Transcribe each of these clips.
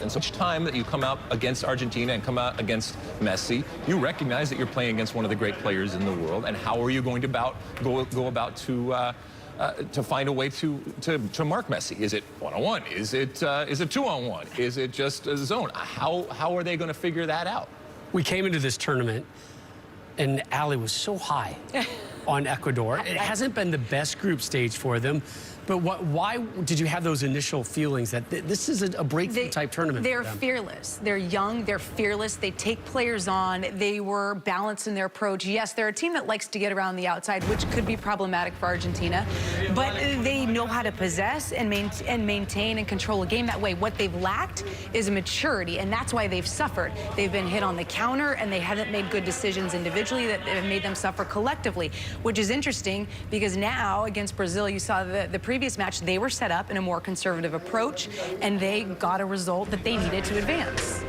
And so each time that you come out against Argentina and come out against Messi, you recognize that you're playing against one of the great players in the world. And how are you going to go about to find a way to mark Messi? Is it one-on-one? Is it two-on-one? Is it just a zone? How are they going to figure that out? We came into this tournament, and Ali was so high on Ecuador. It hasn't been the best group stage for them. But why did you have those initial feelings that this is a breakthrough type tournament? They're fearless. They're young. They're fearless. They take players on. They were balanced in their approach. Yes, they're a team that likes to get around the outside, which could be problematic for Argentina. But they know how to possess and maintain and control a game that way. What they've lacked is maturity, and that's why they've suffered. They've been hit on the counter, and they haven't made good decisions individually that have made them suffer collectively, which is interesting because now against Brazil, you saw the previous match, they were set up in a more conservative approach, and they got a result that they needed to advance.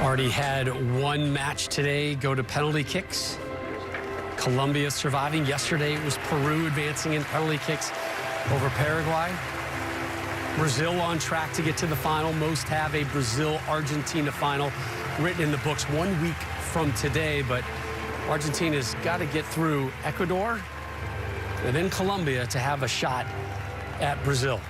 Already had one match today go to penalty kicks. Colombia surviving. Yesterday it was Peru advancing in penalty kicks over Paraguay. Brazil on track to get to the final. Most have a Brazil-Argentina final written in the books 1 week from today, but Argentina's got to get through Ecuador and then Colombia to have a shot at Brazil.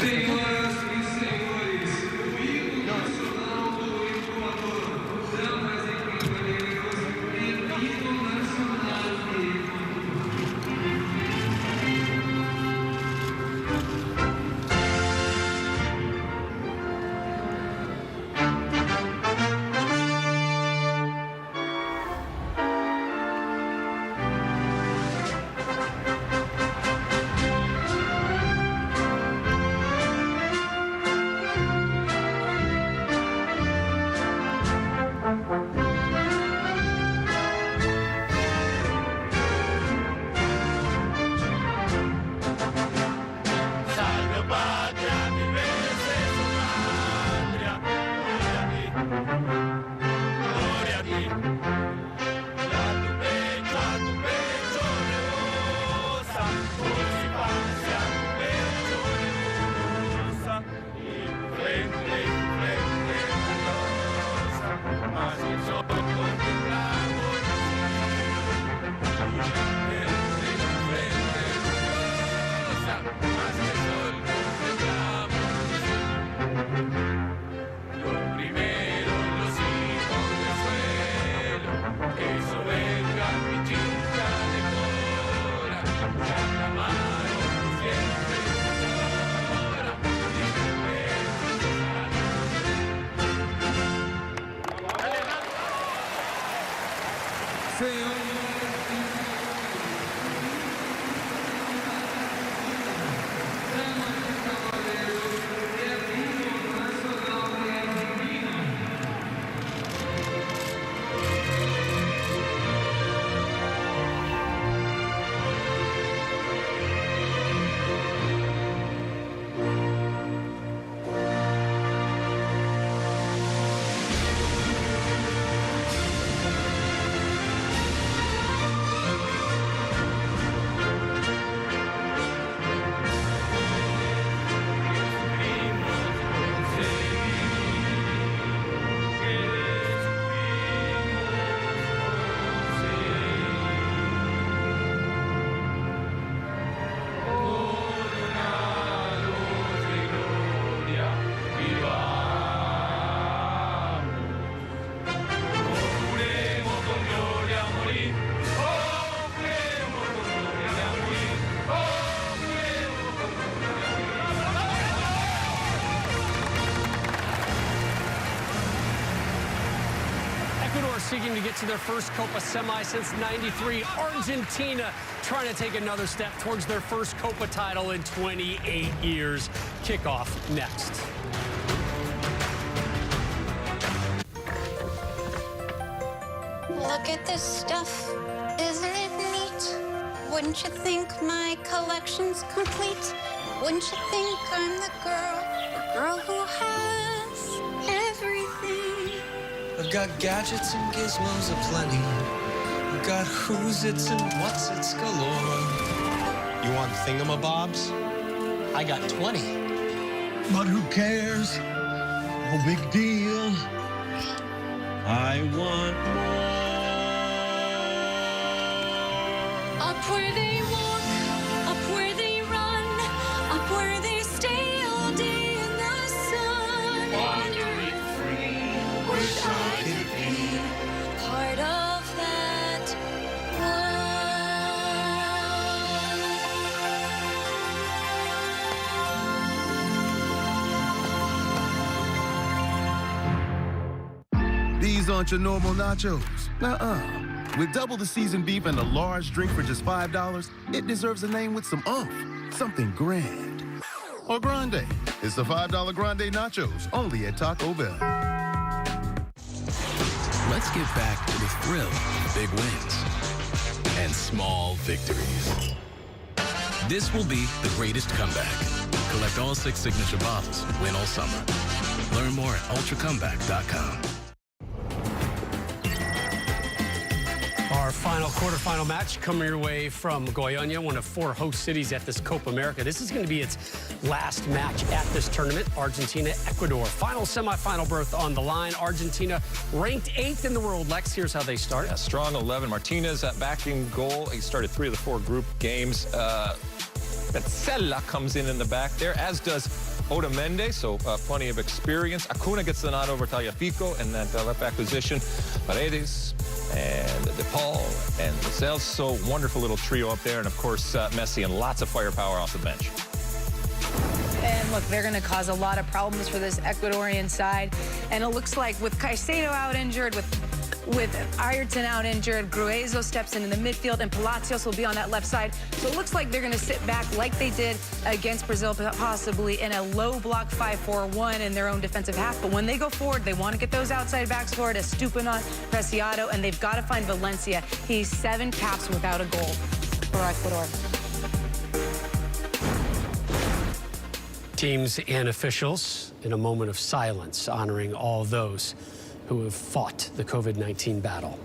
Senhoras e senhores, o hino nacional do Equador, damas e cavalheiros, o hino nacional do seeking to get to their first Copa semi since '93. Argentina trying to take another step towards their first Copa title in 28 years. Kickoff next. Look at this stuff. Isn't it neat? Wouldn't you think my collection's complete? Wouldn't you think I'm the girl who has everything? I've got gadgets and gizmos aplenty. I've got who's its and what's its galore. You want thingamabobs? I got 20. But who cares? No big deal. I want more. Up where they walk, up where they run, up where they stay all day in the sun. Wandering free, wish I could be part of that one. These aren't your normal nachos. Nuh-uh. With double the seasoned beef and a large drink for just $5, it deserves a name with some oomph. Something grand. Or grande. It's the $5 grande nachos, only at Taco Bell. Let's get back to the thrill of big wins and small victories. This will be the greatest comeback. Collect all 6 signature bottles. Win all summer. Learn more at ultracomeback.com. Our final quarterfinal match coming your way from Goiania, one of 4 host cities at this Copa America. This is going to be its last match at this tournament. Argentina, Ecuador. Final semifinal berth on the line. Argentina ranked 8th in the world. Lex, here's how they start. Yeah, strong 11. Martinez back in goal. He started 3 of the 4 group games. Petzela comes in the back there, as does Otamendi, so plenty of experience. Acuna gets the nod over Tagliafico in that left back position. Paredes and DePaul and Lascelles. So wonderful little trio up there. And, of course, Messi and lots of firepower off the bench. And look, they're going to cause a lot of problems for this Ecuadorian side. And it looks like with Caicedo out injured, with Ayrton out injured, Gruezo steps into the midfield, and Palacios will be on that left side. So it looks like they're going to sit back like they did against Brazil, possibly in a low block 5-4-1 in their own defensive half. But when they go forward, they want to get those outside backs forward, Estupiñán, Preciado, and they've got to find Valencia. He's 7 caps without a goal for Ecuador. Teams and officials in a moment of silence honoring all those who have fought the COVID-19 battle.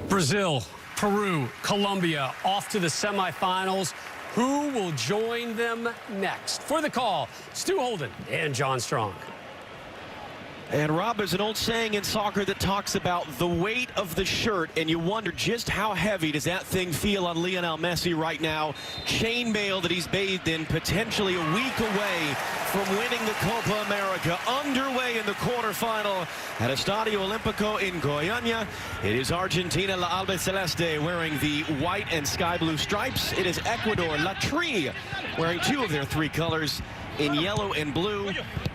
Brazil, Peru, Colombia off to the semifinals. Who will join them next? For the call, Stu Holden and John Strong. And Rob, there's an old saying in soccer that talks about the weight of the shirt, and you wonder just how heavy does that thing feel on Lionel Messi right now. Chainmail that he's bathed in, potentially a week away from winning the Copa America. Underway in the quarterfinal at Estadio Olimpico in Goiania. It is Argentina, La Albiceleste, wearing the white and sky blue stripes. It is Ecuador, La Tri, wearing 2 of their 3 colors in yellow and blue.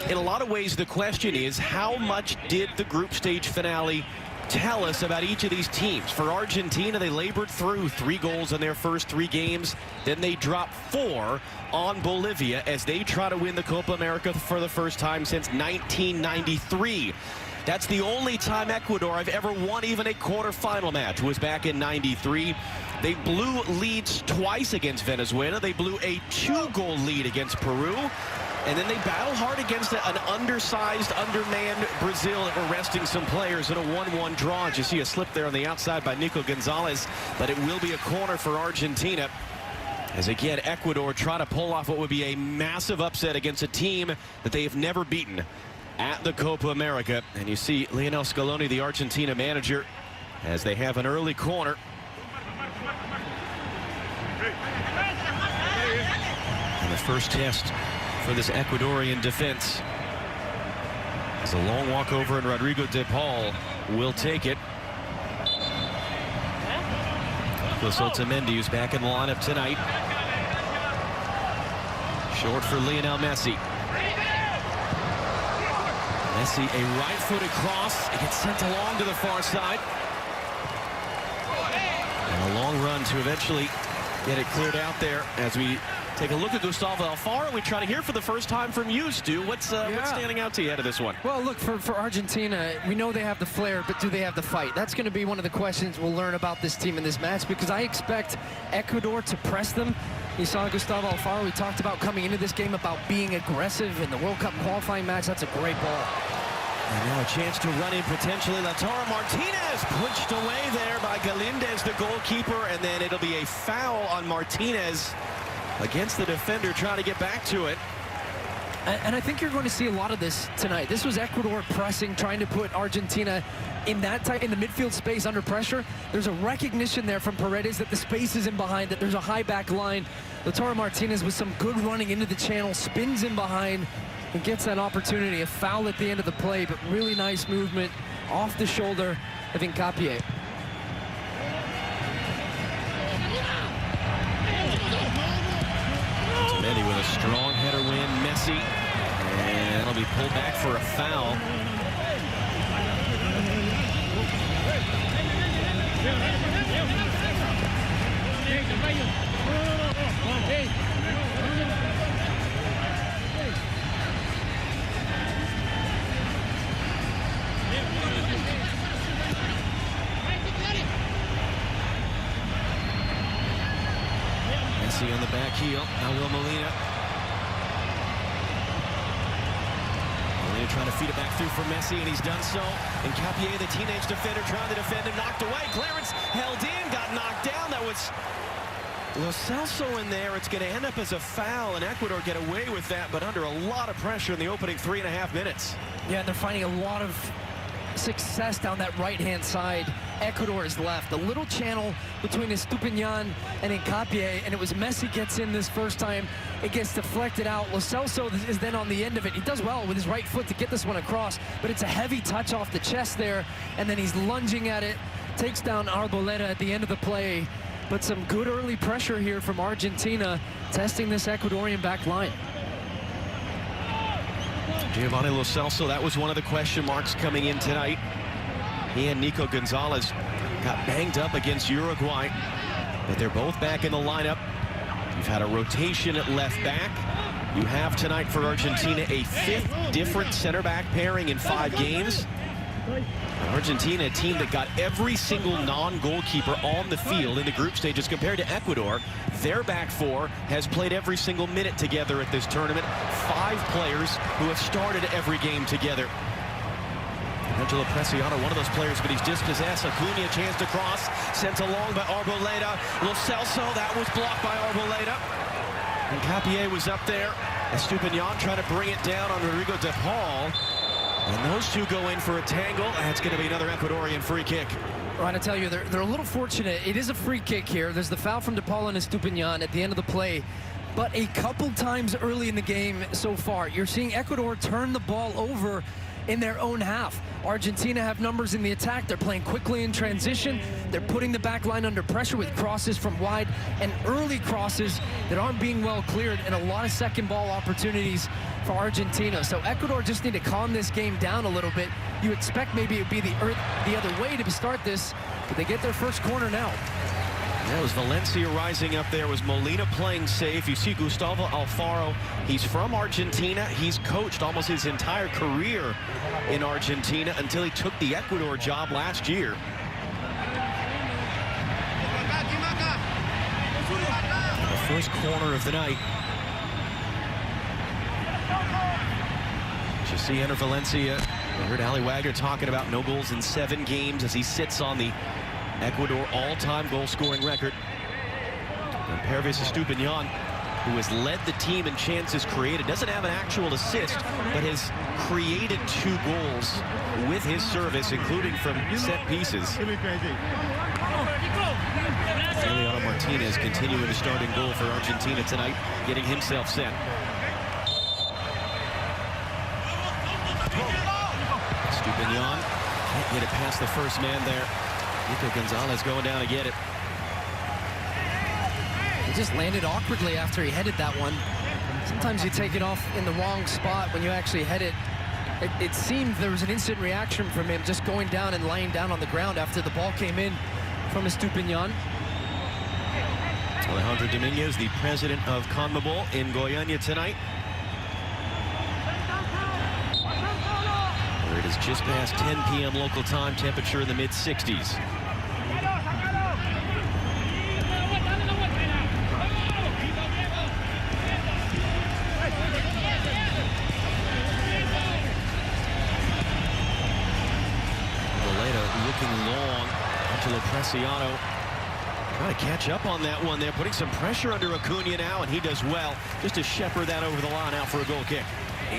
In a lot of ways, the question is, how much did the group stage finale tell us about each of these teams? For Argentina, they labored through 3 goals in their first 3 games. Then they dropped 4 on Bolivia as they try to win the Copa America for the first time since 1993. That's the only time Ecuador have ever won even a quarterfinal match, was back in '93. They blew leads twice against Venezuela. They blew a 2-goal lead against Peru. And then they battle hard against an undersized, undermanned Brazil that were resting some players in a 1-1 draw. You see a slip there on the outside by Nico Gonzalez, but it will be a corner for Argentina. As again, Ecuador try to pull off what would be a massive upset against a team that they have never beaten at the Copa America. And you see Lionel Scaloni, the Argentina manager, as they have an early corner. And the first test for this Ecuadorian defense. It's a long walk over, and Rodrigo de Paul will take it. Otamendi, who's back in the lineup tonight. Short for Lionel Messi. Messi, a right-footed cross. It gets sent along to the far side. And a long run to eventually get it cleared out there as we take a look at Gustavo Alfaro. We try to hear for the first time from you, Stu. What's standing out to you out of this one? Well, look, for Argentina, we know they have the flair, but do they have the fight? That's going to be one of the questions we'll learn about this team in this match, because I expect Ecuador to press them. You saw Gustavo Alfaro. We talked about coming into this game about being aggressive in the World Cup qualifying match. That's a great ball. And now a chance to run in potentially. Lautaro Martinez pushed away there by Galindez, the goalkeeper, and then it'll be a foul on Martinez against the defender trying to get back to it. And I think you're going to see a lot of this tonight. This was Ecuador pressing, trying to put Argentina in the midfield space under pressure. There's a recognition there from Paredes that the space is in behind, that there's a high back line. Lautaro Martinez with some good running into the channel, spins in behind, and gets that opportunity. A foul at the end of the play, but really nice movement off the shoulder of Hincapié. Mehdi with a strong header win. Messi, and it'll be pulled back for a foul. Messi on the back heel. Now Will Molina. Molina trying to feed it back through for Messi, and he's done so. And Capier, the teenage defender, trying to defend him, knocked away. Clearance held in, got knocked down. That was Lo Celso in there. It's going to end up as a foul, and Ecuador get away with that, but under a lot of pressure in the opening 3.5 minutes. Yeah, and they're finding a lot of success down that right-hand side. Ecuador is left. A little channel between Estupiñán and Hincapié, and it was Messi gets in this first time. It gets deflected out. Lo Celso is then on the end of it. He does well with his right foot to get this one across, but it's a heavy touch off the chest there, and then he's lunging at it, takes down Arboleda at the end of the play. But some good early pressure here from Argentina, testing this Ecuadorian back line. Giovanni Lo Celso, that was one of the question marks coming in tonight. He and Nico Gonzalez got banged up against Uruguay, but they're both back in the lineup. You've had a rotation at left back. You have tonight for Argentina a 5th different center back pairing in 5 games. Argentina, a team that got every single non-goalkeeper on the field in the group stages compared to Ecuador. Their back four has played every single minute together at this tournament. 5 players who have started every game together. Angelo Preciado, one of those players, but he's dispossessed. Acuna, chance to cross, sent along by Arboleda. Lo Celso, that was blocked by Arboleda. And Capier was up there. Estupiñán trying to bring it down on Rodrigo de Paul. And those two go in for a tangle. That's going to be another Ecuadorian free kick. Right, I tell you, they're a little fortunate. It is a free kick here. There's the foul from De Paul and Estupiñán at the end of the play. But a couple times early in the game so far, you're seeing Ecuador turn the ball over in their own half. Argentina have numbers in the attack. They're playing quickly in transition. They're putting the back line under pressure with crosses from wide and early crosses that aren't being well cleared, and a lot of second ball opportunities for Argentina. So Ecuador just need to calm this game down a little bit. You expect maybe it would be the other way to start this, but they get their first corner now. That was Valencia rising up there. Was Molina playing safe. You see Gustavo Alfaro. He's from Argentina. He's coached almost his entire career in Argentina until he took the Ecuador job last year. The first corner of the night. You see Enter Valencia. We heard Ali Wagner talking about no goals in 7 games as he sits on the Ecuador all-time goal-scoring record. And Pervis Estupiñán, who has led the team in chances created, doesn't have an actual assist, but has created 2 goals with his service, including from set pieces. Emiliano Martinez continuing to start in goal for Argentina tonight, getting himself set. Estupiñán can't get it past the first man there. Nico Gonzalez going down to get it. He just landed awkwardly after he headed that one. Sometimes you take it off in the wrong spot when you actually head it. It seemed there was an instant reaction from him just going down and laying down on the ground after the ball came in from Estupiñán. Alejandro Dominguez, the president of CONMEBOL in Goiania tonight. Where it is just past 10 p.m. local time, temperature in the mid-60s. Looking long. Angelo Preciado trying to catch up on that one there, putting some pressure under Acuna now, and he does well just to shepherd that over the line out for a goal kick.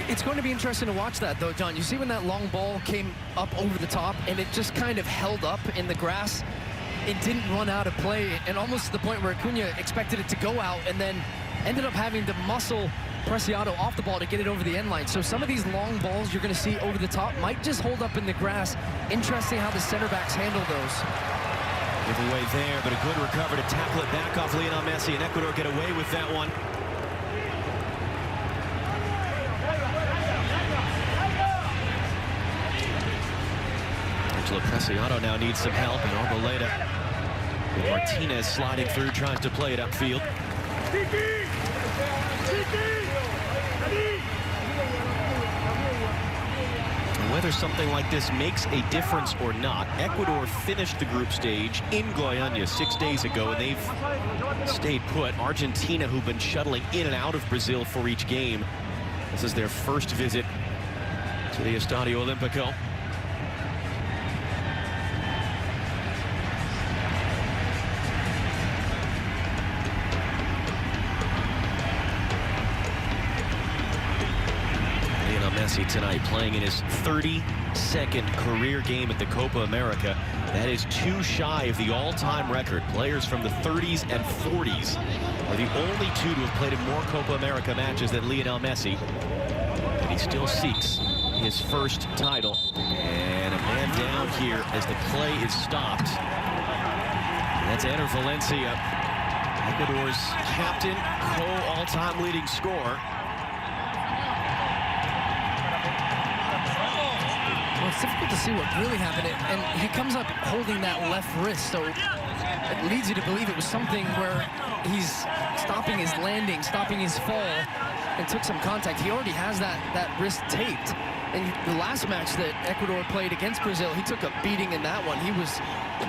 It's going to be interesting to watch that, though, John. You see when that long ball came up over the top, and it just kind of held up in the grass. It didn't run out of play, and almost to the point where Acuna expected it to go out, and then ended up having to muscle Preciado off the ball to get it over the end line. So some of these long balls you're going to see over the top might just hold up in the grass. Interesting how the center backs handle those. Giveaway there, but a good recover to tackle it back off Lionel Messi, and Ecuador get away with that one. Angelo Preciado now needs some help, and Arboleda with Martinez sliding through, tries to play it upfield. Whether something like this makes a difference or not, Ecuador finished the group stage in Goiania 6 days ago, and they've stayed put. Argentina, who've been shuttling in and out of Brazil for each game, this is their first visit to the Estadio Olimpico. Messi tonight playing in his 32nd career game at the Copa America. That is 2 shy of the all-time record. Players from the 30s and 40s are the only 2 to have played in more Copa America matches than Lionel Messi. But he still seeks his first title. And a man down here as the play is stopped. And that's Eder Valencia, Ecuador's captain, co-all-time leading scorer. Well, it's difficult to see what really happened, and he comes up holding that left wrist, so it leads you to believe it was something where he's stopping his landing, stopping his fall, and took some contact. He already has that wrist taped. And the last match that Ecuador played against Brazil, he took a beating in that one. He was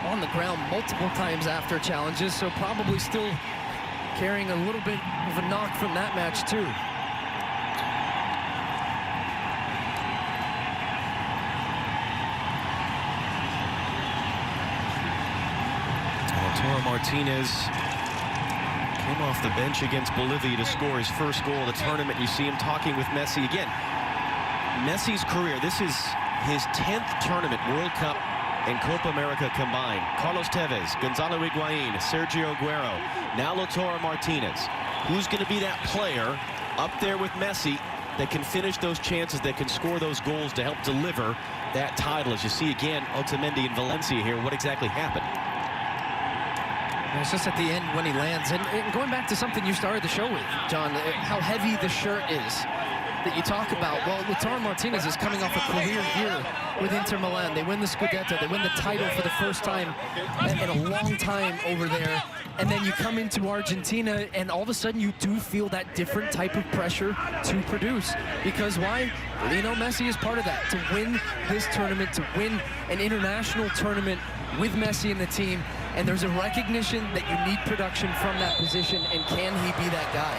on the ground multiple times after challenges, so probably still carrying a little bit of a knock from that match too. Martinez came off the bench against Bolivia to score his first goal of the tournament. You see him talking with Messi again. Messi's career, this is his 10th tournament, World Cup and Copa America combined. Carlos Tevez, Gonzalo Higuain, Sergio Aguero, now Lautaro Martinez. Who's going to be that player up there with Messi that can finish those chances, that can score those goals to help deliver that title? As you see again, Otamendi and Valencia here, what exactly happened? It's just at the end when he lands. And going back to something you started the show with, John, how heavy the shirt is that you talk about. Well, Lautaro Martinez is coming off a career year with Inter Milan. They win the Scudetto. They win the title for the first time in a long time over there. And then you come into Argentina, and all of a sudden you do feel that different type of pressure to produce. Because why? Lionel Messi is part of that. To win this tournament, to win an international tournament with Messi and the team. And there's a recognition that you need production from that position, and can he be that guy?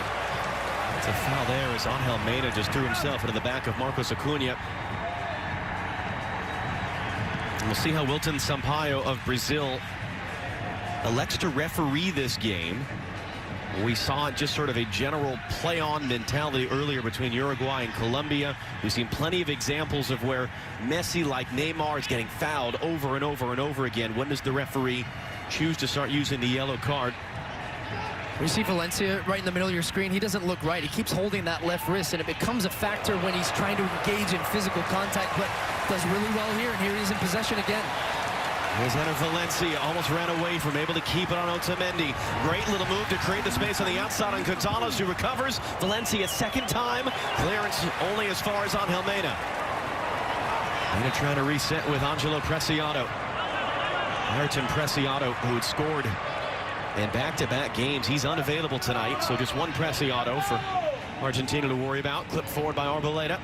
It's a foul there as Angel Mena just threw himself into the back of Marcos Acuna. And we'll see how Wilton Sampaio of Brazil elects to referee this game. We saw just sort of a general play-on mentality earlier between Uruguay and Colombia. We've seen plenty of examples of where Messi, like Neymar, is getting fouled over and over and over again. When does the referee choose to start using the yellow card? You see Valencia right in the middle of your screen. He doesn't look right. He keeps holding that left wrist, and it becomes a factor when he's trying to engage in physical contact, but does really well here, and here he is in possession again. Here's Eder Valencia, almost ran away from, able to keep it on Otamendi. Great little move to create the space on the outside on Gonzalez, who recovers. Valencia second time. Clearance only as far as Angel Mena. Mena trying to reset with Angelo Preciado. Ayrton Preciado, who had scored And back-to-back games, he's unavailable tonight, so just one Preciado for Argentina to worry about. Clipped forward by Arboleda.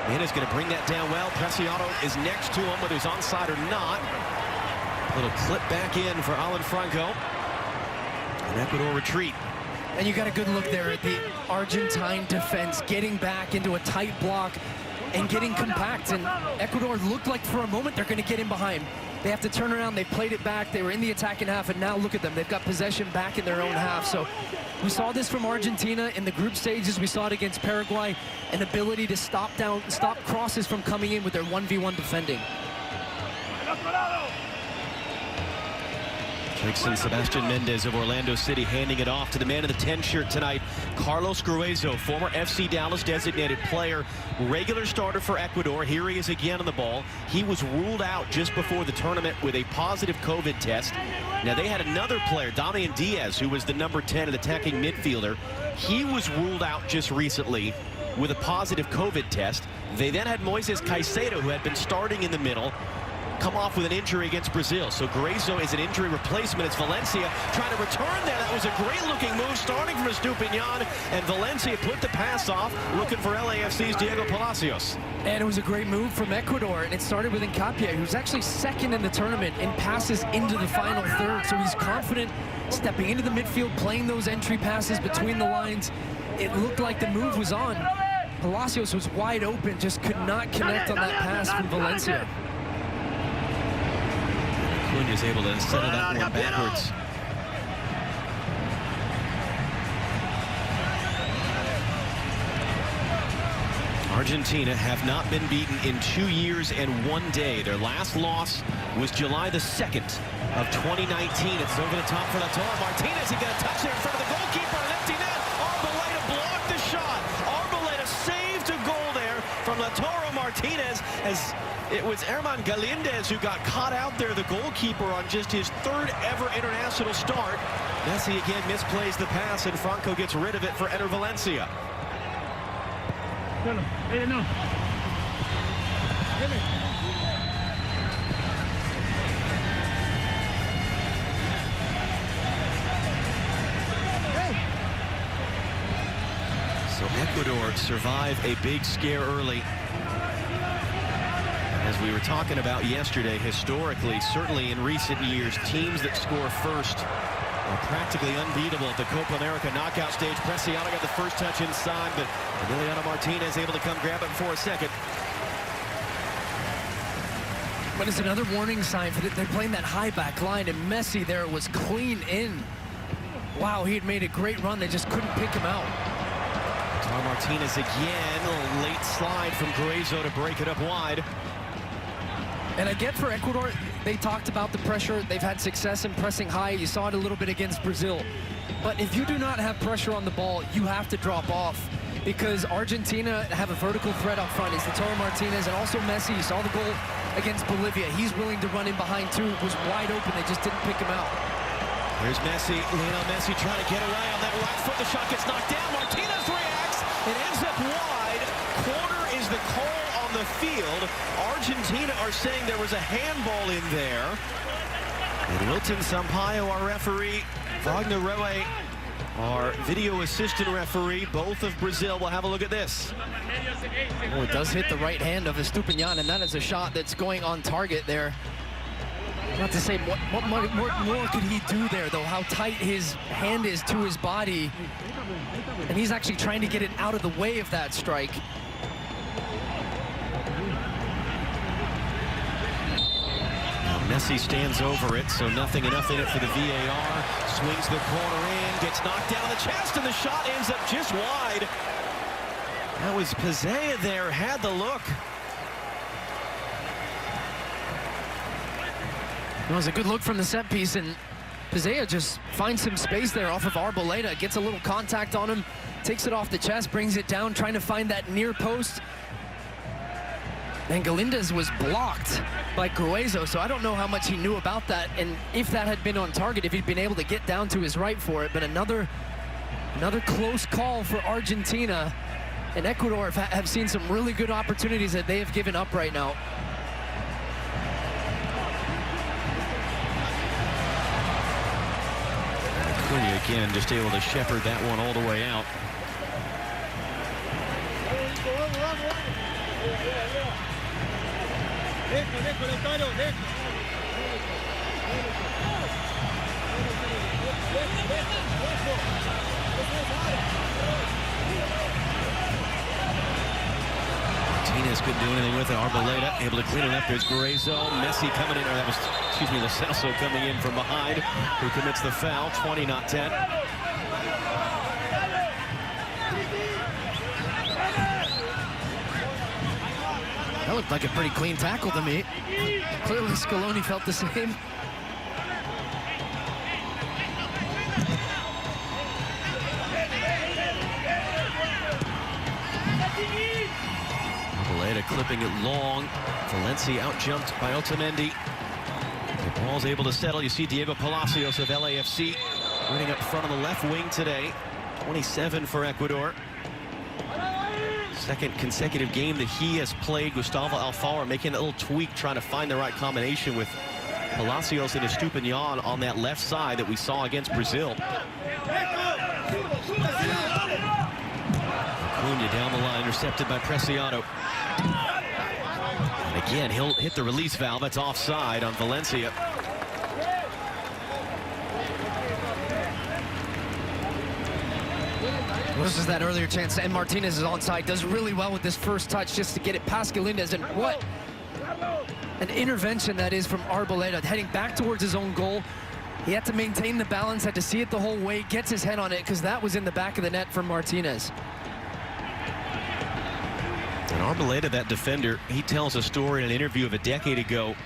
And is going to bring that down well. Preciado is next to him, whether he's onside or not. Little clip back in for Alan Franco. And Ecuador retreat. And you got a good look there at the Argentine defense getting back into a tight block and getting compact. And Ecuador looked like for a moment they're going to get in behind. They have to turn around. They played it back. They were in the attacking half, and now look at them. They've got possession back in their own half. So we saw this from Argentina in the group stages. We saw it against Paraguay, an ability to stop crosses from coming in with their 1v1 defending. Jackson Sebastian Mendez of Orlando City handing it off to the man in the 10 shirt tonight, Carlos Gruezo, former FC Dallas designated player, regular starter for Ecuador. Here he is again on the ball. He was ruled out just before the tournament with a positive COVID test. Now they had another player, Damian Diaz, who was the number 10 attacking midfielder. He was ruled out just recently with a positive COVID test. They then had Moises Caicedo, who had been starting in the middle, come off with an injury against Brazil. So Gruezo is an injury replacement. It's Valencia trying to return there. That was a great-looking move starting from Estupinian, and Valencia put the pass off, looking for LAFC's Diego Palacios. And it was a great move from Ecuador, and it started with Hincapié, who's actually second in the tournament in passes into the final third. So he's confident stepping into the midfield, playing those entry passes between the lines. It looked like the move was on. Palacios was wide open, just could not connect on that pass from Valencia. Is able to settle that one backwards. Argentina have not been beaten in 2 years and 1 day. Their last loss was July the 2nd of 2019. It's over the top for Lautaro Martinez. He got a touch there in front of the goalkeeper. An empty net. Arboleda blocked the shot. Arboleda saved a goal there from Lautaro Martinez as it was Herman Galíndez who got caught out there, the goalkeeper, on just his third ever international start. Messi again misplays the pass, and Franco gets rid of it for Eder Valencia. So Ecuador survive a big scare early. As we were talking about yesterday, historically, certainly in recent years, teams that score first are practically unbeatable at the Copa America knockout stage. Preciado got the first touch inside, but Emiliano Martinez able to come grab it for a second. But it's another warning sign for they're playing that high back line, and Messi there was clean in. Wow, he had made a great run. They just couldn't pick him out. Martinez again, a late slide from Gruezo to break it up wide. And I get for Ecuador, they talked about the pressure. They've had success in pressing high. You saw it a little bit against Brazil. But if you do not have pressure on the ball, you have to drop off, because Argentina have a vertical threat up front. It's Lautaro Martinez and also Messi. You saw the goal against Bolivia. He's willing to run in behind too. It was wide open. They just didn't pick him out. Here's Messi. Lionel Messi trying to get away on that right foot. The shot gets knocked down. Martinez reacts. It ends up wide. Corner is the call on the field. Argentina are saying there was a handball in there. And Wilton Sampaio, our referee, Wagner Rowe, our video assistant referee, both of Brazil. Will have a look at this. Oh, it does hit the right hand of Estupinian, and that is a shot that's going on target there. Not to say what more could he do there, though, how tight his hand is to his body. And he's actually trying to get it out of the way of that strike. Messi stands over it, so nothing enough in it for the VAR. Swings the corner in, gets knocked down the chest, and the shot ends up just wide. That was Pizea there, had the look. It was a good look from the set piece, and Pizea just finds some space there off of Arboleda, gets a little contact on him, takes it off the chest, brings it down, trying to find that near post. And Galíndez was blocked by Gruezo, so I don't know how much he knew about that, and if that had been on target, if he'd been able to get down to his right for it. But another close call for Argentina, and Ecuador have seen some really good opportunities that they have given up right now. Acuna again just able to shepherd that one all the way out. Martinez couldn't do anything with it. Arboleda able to clean it up. There's Guerrero. Messi coming in. Or that was, excuse me, Lo Celso coming in from behind, who commits the foul. 20, not 10. That looked like a pretty clean tackle to me. Clearly Scaloni felt the same. Arboleda clipping it long. Valencia out-jumped by Otamendi. The ball's able to settle. You see Diego Palacios of LAFC running up front on the left wing today. 27 for Ecuador. Second consecutive game that he has played. Gustavo Alfaro making a little tweak, trying to find the right combination with Palacios and Estupinian on that left side that we saw against Brazil. Acuna down the line, intercepted by Preciado. And again, he'll hit the release valve. That's offside on Valencia. This is that earlier chance, and Martinez is onside. Does really well with this first touch just to get it past Galindez. And what an intervention that is from Arboleda, heading back towards his own goal. He had to maintain the balance, had to see it the whole way, gets his head on it because that was in the back of the net from Martinez. And Arboleda, that defender, he tells a story in an interview of a decade ago.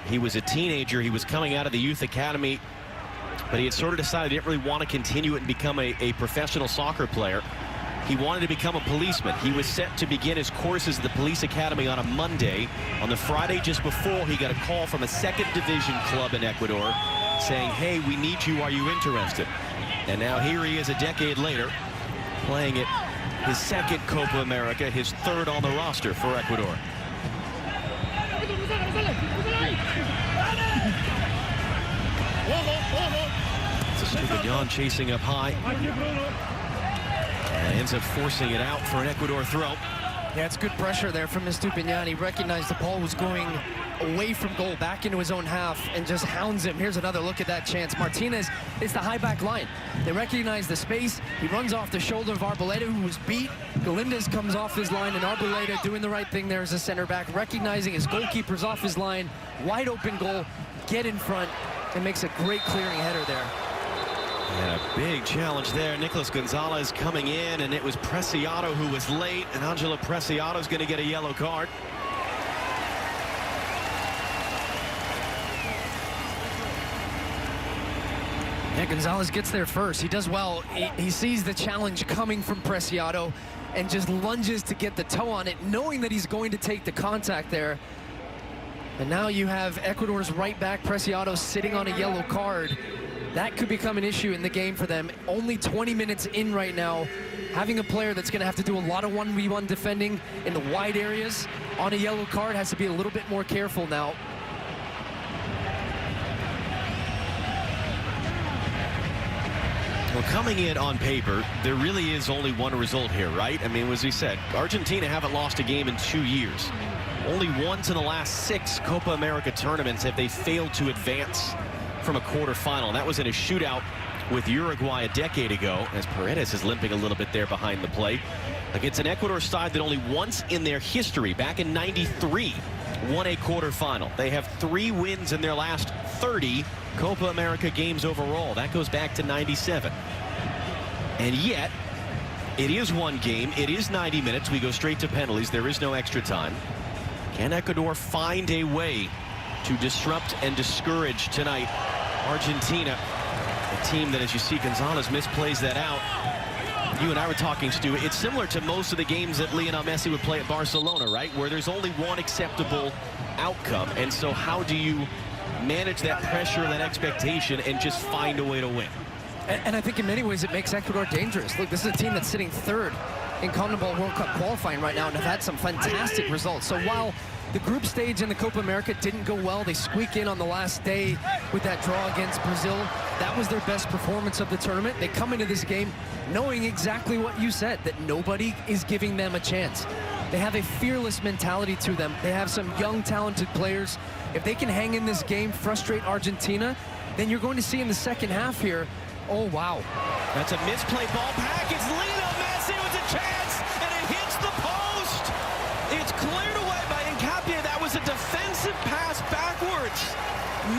He was a teenager. He was coming out of the youth academy, but he had sort of decided he didn't really want to continue it and become a professional soccer player. He wanted to become a policeman. He was set to begin his courses at the police academy on a Monday. On the Friday just before, he got a call from a second division club in Ecuador saying, hey, we need you, are you interested? And now here he is a decade later, playing at his second Copa America, his third on the roster for Ecuador. Estupinian chasing up high. And ends up forcing it out for an Ecuador throw. Yeah, it's good pressure there from Estupinian. He recognized the ball was going away from goal, back into his own half, and just hounds him. Here's another look at that chance. Martinez is the high back line. They recognize the space. He runs off the shoulder of Arboleda, who was beat. Galindez comes off his line, and Arboleda doing the right thing there as a center back, recognizing his goalkeeper's off his line. Wide open goal, get in front, and makes a great clearing header there. And a big challenge there. Nicolas Gonzalez coming in, and it was Preciado who was late, and Angelo Preciado's going to get a yellow card. Yeah, Gonzalez gets there first. He does well. He sees the challenge coming from Preciado and just lunges to get the toe on it, knowing that he's going to take the contact there. And now you have Ecuador's right back, Preciado, sitting on a yellow card. That could become an issue in the game for them. Only 20 minutes in right now. Having a player that's going to have to do a lot of 1v1 defending in the wide areas on a yellow card has to be a little bit more careful now. Well, coming in on paper, there really is only one result here, right? I mean, as we said, Argentina haven't lost a game in 2 years. Only once in the last 6 Copa America tournaments have they failed to advance from a quarterfinal. That was in a shootout with Uruguay a decade ago, as Paredes is limping a little bit there behind the plate. Against an Ecuador side that only once in their history, back in '93, won a quarterfinal. They have 3 wins in their last 30 Copa America games overall. That goes back to '97. And yet, it is one game. It is 90 minutes. We go straight to penalties. There is no extra time. Can Ecuador find a way to disrupt and discourage tonight Argentina, a team that, as you see, Gonzalez misplays that out. You and I were talking, Stu, it's similar to most of the games that Lionel Messi would play at Barcelona, right, where there's only one acceptable outcome. And so how do you manage that pressure, that expectation, and just find a way to win? And I think in many ways it makes Ecuador dangerous. Look, this is a team that's sitting 3rd in CONMEBOL World Cup qualifying right now and have had some fantastic results. So while the group stage in the Copa America didn't go well, they squeak in on the last day with that draw against Brazil. That was their best performance of the tournament. They come into this game knowing exactly what you said, that nobody is giving them a chance. They have a fearless mentality to them. They have some young, talented players. If they can hang in this game, frustrate Argentina, then you're going to see in the second half here, oh, wow. That's a misplay ball package. Lionel Messi with a chance, and it hits the post. It's cleared away by Hincapié. That was a defensive pass backwards.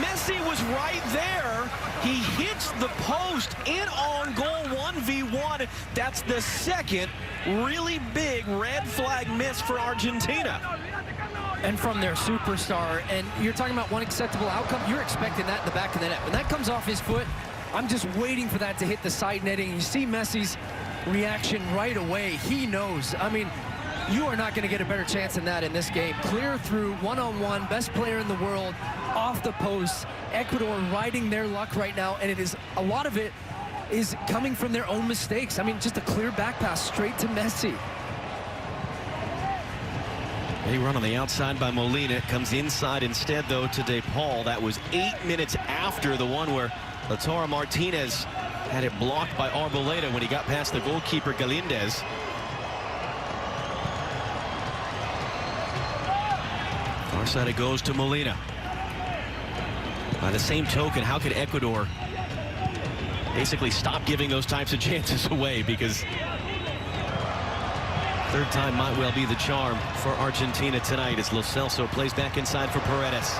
Messi was right there. He hits the post in on goal, 1v1. That's the second really big red flag miss for Argentina. And from their superstar, and you're talking about one acceptable outcome, you're expecting that in the back of the net. When that comes off his foot, I'm just waiting for that to hit the side netting. You see Messi's reaction right away. He knows. I mean, you are not going to get a better chance than that in this game. Clear through, one-on-one, best player in the world, off the post. Ecuador riding their luck right now, and it is, a lot of it is coming from their own mistakes. I mean, just a clear back pass straight to Messi. They run on the outside by Molina. It comes inside instead, though, to De Paul. That was 8 minutes after the one where Lautaro Martinez had it blocked by Arboleda when he got past the goalkeeper Galindez. Far side it goes to Molina. By the same token, how could Ecuador basically stop giving those types of chances away? Because third time might well be the charm for Argentina tonight as Lo Celso plays back inside for Paredes.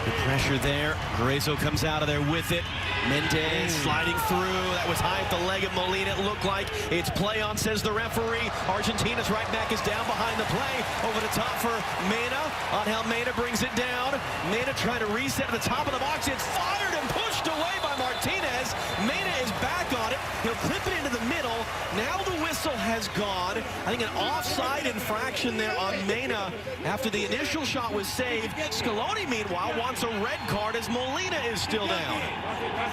The pressure there. Guerreiro comes out of there with it. Mendez sliding through. That was high at the leg of Molina. It looked like it's play on, says the referee. Argentina's right back is down behind the play. Over the top for Mena. Angel Mena brings it down. Mena trying to reset at the top of the box. It's fired and pushed away by Martinez. Mena is back on it. He'll clip it into the middle. Now the whistle has gone. I think an offside infraction there on Mena after the initial shot was saved. Scaloni, meanwhile, wants a red card as Molina is still down.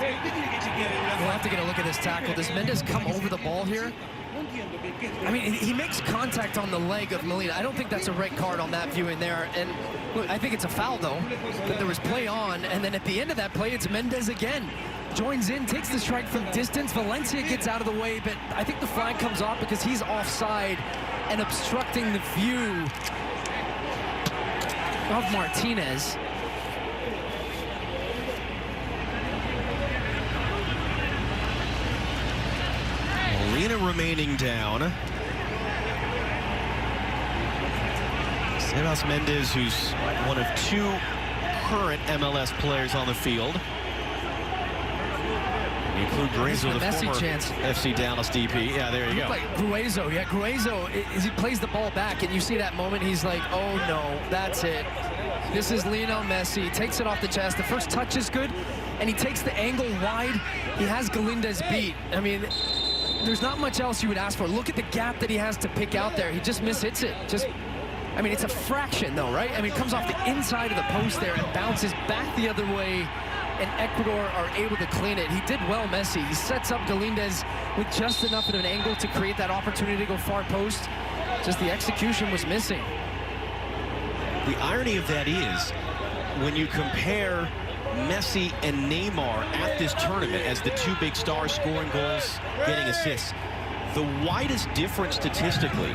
We'll have to get a look at this tackle. Does Mendez come over the ball here? I mean, he makes contact on the leg of Molina. I don't think that's a red card on that viewing there. And look, I think it's a foul, though. But there was play on, and then at the end of that play, it's Mendez again. Joins in, takes the strike from distance. Valencia gets out of the way, but I think the flag comes off because he's offside and obstructing the view of Martinez. Molina remaining down. Sebas Mendez, who's one of two current MLS players on the field. You include Guerreiro, the former chance. FC Dallas DP. Yeah, there you go. Like Guerreiro, yeah, Guerreiro, as he plays the ball back, and you see that moment, he's like, oh no, that's it. This is Lionel Messi. He takes it off the chest. The first touch is good, and he takes the angle wide. He has Galindez beat. I mean, there's not much else you would ask for. Look at the gap that he has to pick out there. He just mishits it. I mean, it's a fraction, though, right? I mean, it comes off the inside of the post there and bounces back the other way, and Ecuador are able to clean it. He did well, Messi. He sets up Galindez with just enough of an angle to create that opportunity to go far post. Just the execution was missing. The irony of that is, when you compare Messi and Neymar at this tournament as the two big stars scoring goals, getting assists, the widest difference statistically,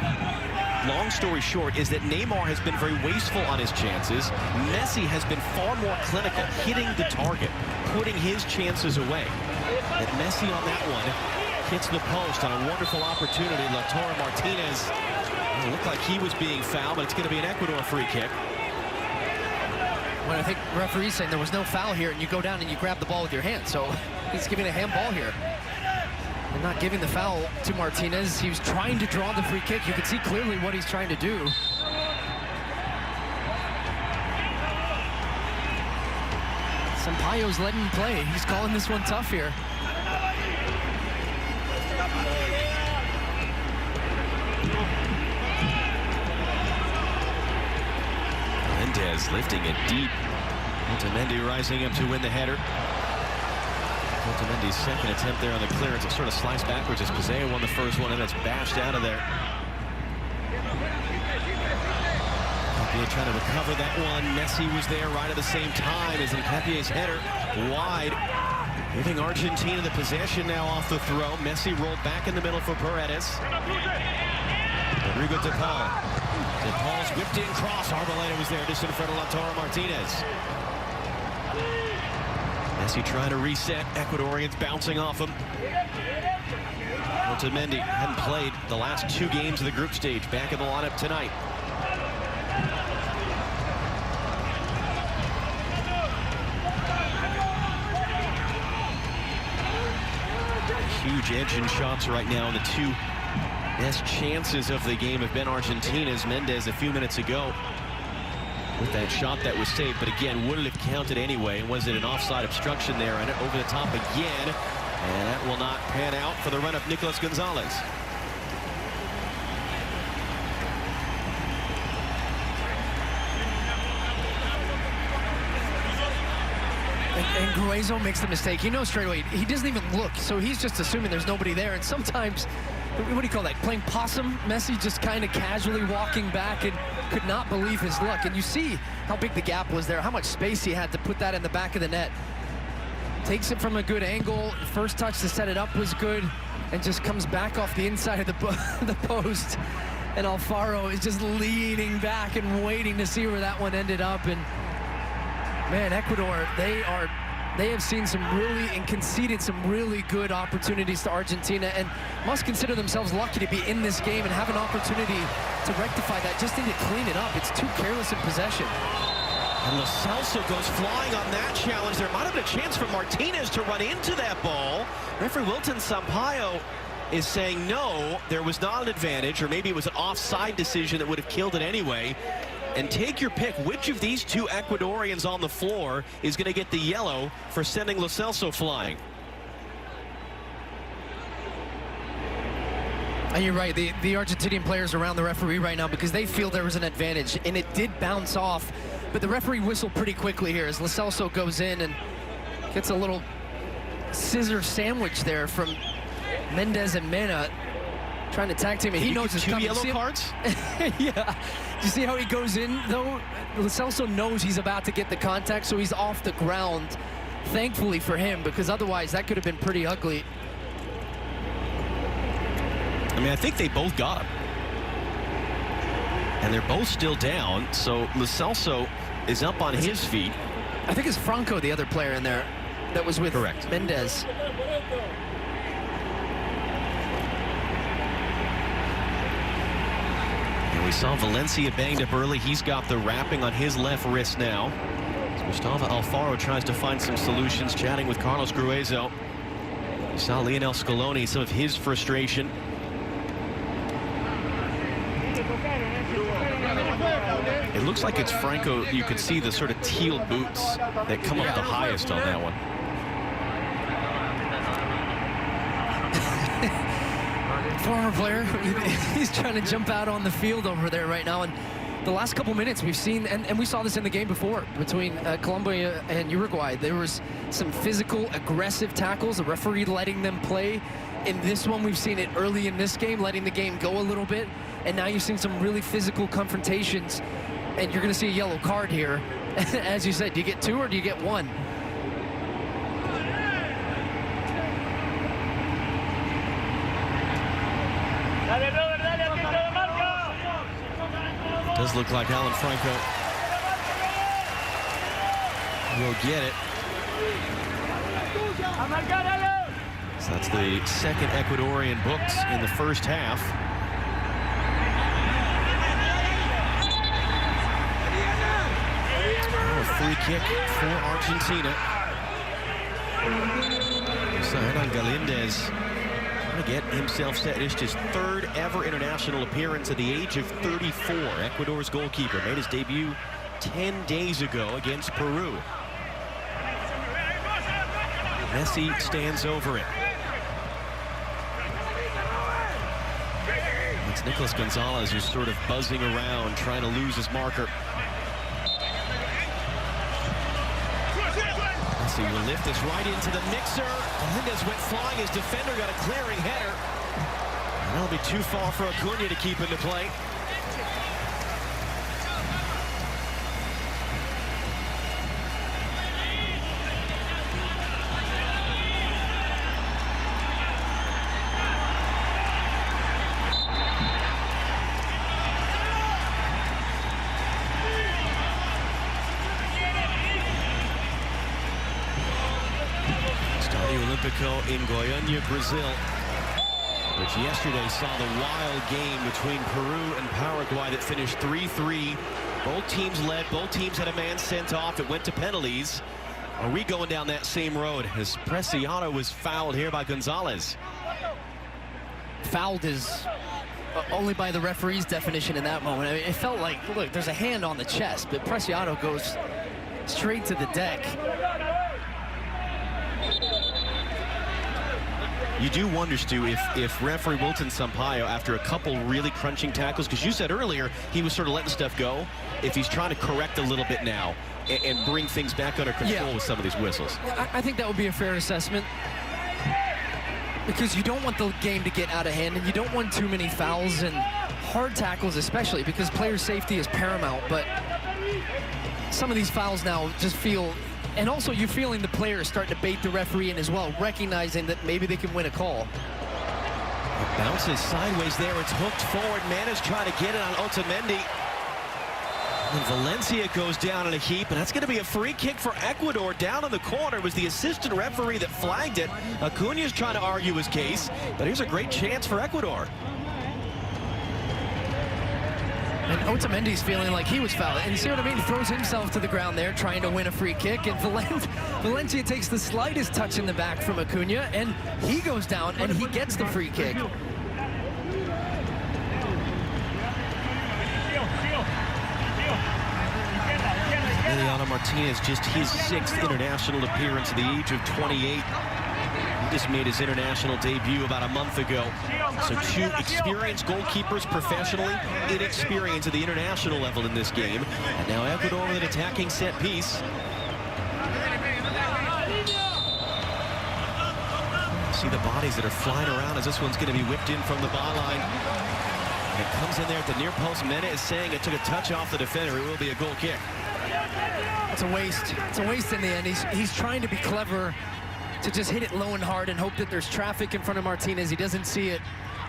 long story short, is that Neymar has been very wasteful on his chances. Messi has been far more clinical, hitting the target, putting his chances away. But Messi on that one hits the post on a wonderful opportunity. Lautaro Martinez, it looked like he was being fouled, but it's going to be an Ecuador free kick. When I think the referee's saying there was no foul here, and you go down and you grab the ball with your hand, so he's giving a handball here. And not giving the foul to Martinez. He was trying to draw the free kick. You can see clearly what he's trying to do. Sampaio's letting him play. He's calling this one tough here. Mendez lifting it deep. Otamendi rising up to win the header. Otamendi's second attempt there on the clearance. It sort of sliced backwards as Pizarro won the first one, and it's bashed out of there. Hincapié trying to recover that one. Messi was there right at the same time as Hincapié's header wide, giving Argentina the possession now off the throw. Messi rolled back in the middle for Paredes. Rodrigo De Paul. De Paul's whipped in cross. Arboleda was there just in front of Lautaro Martinez. Messi trying to reset. Ecuadorians bouncing off him. Otamendi hadn't played the last 2 games of the group stage. Back in the lineup tonight. Huge edge in shots right now. The 2 best chances of the game have been Argentina's. Mendes a few minutes ago with that shot that was saved, but again, would it have counted anyway? Was it an offside obstruction there? And over the top again, and that will not pan out for the run of Nicolas Gonzalez. And Gruezo makes the mistake. He knows straight away. He doesn't even look, so he's just assuming there's nobody there. And sometimes, what do you call that, playing possum? Messi just kind of casually walking back and could not believe his luck. And you see how big the gap was there, how much space he had to put that in the back of the net. Takes it from a good angle. First touch to set it up was good, and just comes back off the inside of the post. And Alfaro is just leaning back and waiting to see where that one ended up. And man, Ecuador, they have seen some really and conceded some really good opportunities to Argentina, and must consider themselves lucky to be in this game and have an opportunity to rectify that. Just need to clean it up. It's too careless in possession. And Lo Celso goes flying on that challenge. There might have been a chance for Martinez to run into that ball. Referee Wilton Sampaio is saying no, there was not an advantage, or maybe it was an offside decision that would have killed it anyway. And take your pick, which of these 2 Ecuadorians on the floor is going to get the yellow for sending Lo Celso flying? And you're right, the Argentinian players around the referee right now, because they feel there was an advantage, and it did bounce off. But the referee whistled pretty quickly here as Lo Celso goes in and gets a little scissor sandwich there from Mendes and Mena, trying to tag team. He knows it's coming. 2 yellow cards? Yeah. Do you see how he goes in, though? Lo Celso knows he's about to get the contact, so he's off the ground. Thankfully for him, because otherwise that could have been pretty ugly. I mean, I think they both got him. And they're both still down, so Lo Celso is up on his feet. I think it's Franco, the other player in there, that was with Mendes. And we saw Valencia banged up early. He's got the wrapping on his left wrist now. As Gustavo Alfaro tries to find some solutions, chatting with Carlos Gruezo. We saw Lionel Scaloni, some of his frustration. It looks like it's Franco. You can see the sort of teal boots that come up the highest on that one. Former player, he's trying to jump out on the field over there right now. And the last couple minutes we've seen, and we saw this in the game before between Colombia and Uruguay, there was some physical, aggressive tackles, the referee letting them play. In this one, we've seen it early in this game, letting the game go a little bit. And now you've seen some really physical confrontations, and you're going to see a yellow card here. As you said, do you get 2 or do you get 1? Does look like Alan Franco will get it. So that's the second Ecuadorian booked in the first half. Oh, a free kick for Argentina. So Hernan Galindez trying to get himself set. It's his 3rd ever international appearance at the age of 34. Ecuador's goalkeeper made his debut 10 days ago against Peru. Messi stands over it. It's Nicolas Gonzalez who's sort of buzzing around, trying to lose his marker. Messi will lift this right into the mixer. Mendes went flying. His defender got a clearing header. And that'll be too far for Acuna to keep into play. Olimpico in Goiania, Brazil, which yesterday saw the wild game between Peru and Paraguay that finished 3-3. Both teams led. Both teams had a man sent off. It went to penalties. Are we going down that same road as Preciado was fouled here by Gonzalez? Fouled is only by the referee's definition in that moment. I mean, it felt like, look, there's a hand on the chest, but Preciado goes straight to the deck. You do wonder, Stu, if referee Wilton Sampaio, after a couple really crunching tackles, because you said earlier he was sort of letting stuff go, if he's trying to correct a little bit now and bring things back under control with some of these whistles. I think that would be a fair assessment, because you don't want the game to get out of hand, and you don't want too many fouls and hard tackles, especially because player safety is paramount. But some of these fouls now just feel, and also you're feeling the players starting to bait the referee in as well, recognizing that maybe they can win a call. It bounces sideways there. It's hooked forward. Mana's trying to get it on Otamendi. And Valencia goes down in a heap, and that's going to be a free kick for Ecuador. Down in the corner. It was the assistant referee that flagged it. Acuna's trying to argue his case, but here's a great chance for Ecuador. And Otamendi's feeling like he was fouled. And you see what I mean? He throws himself to the ground there, trying to win a free kick. And Valencia takes the slightest touch in the back from Acuna, and he goes down, and he gets the free kick. Emiliano Martinez, just his 6th international appearance at the age of 28. He just made his international debut about a month ago. So 2 experienced goalkeepers professionally, inexperienced at the international level in this game. And now Ecuador with an attacking set piece. See the bodies that are flying around as this one's going to be whipped in from the byline. And it comes in there at the near post. Mena is saying it took a touch off the defender. It will be a goal kick. It's a waste. It's a waste in the end. He's trying to be clever to just hit it low and hard and hope that there's traffic in front of Martinez. He doesn't see it,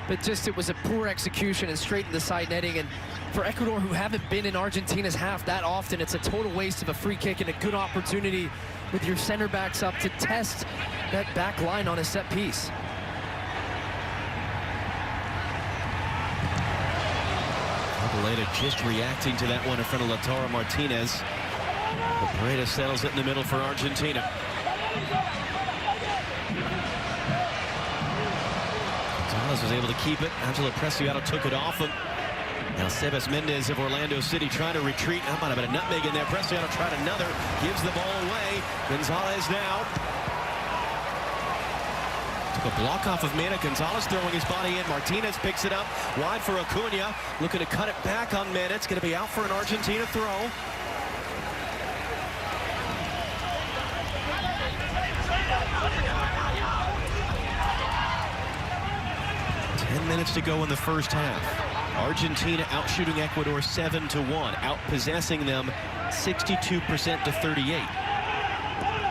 but just it was a poor execution and straight in the side netting. And for Ecuador, who haven't been in Argentina's half that often, it's a total waste of a free kick and a good opportunity with your center backs up to test that back line on a set piece. Arboleda just reacting to that one in front of Lautaro Martinez. Paredes settles it in the middle for Argentina. Gonzalez was able to keep it. Angelo Preciado took it off him. Now Sebas Mendez of Orlando City trying to retreat. That might have been a nutmeg in there. Preciado tried another. Gives the ball away. Gonzalez now. Took a block off of Mena. Gonzalez throwing his body in. Martinez picks it up. Wide for Acuna. Looking to cut it back on Mena. It's going to be out for an Argentina throw. 10 minutes to go in the first half. Argentina outshooting Ecuador 7-1, outpossessing them 62% to 38.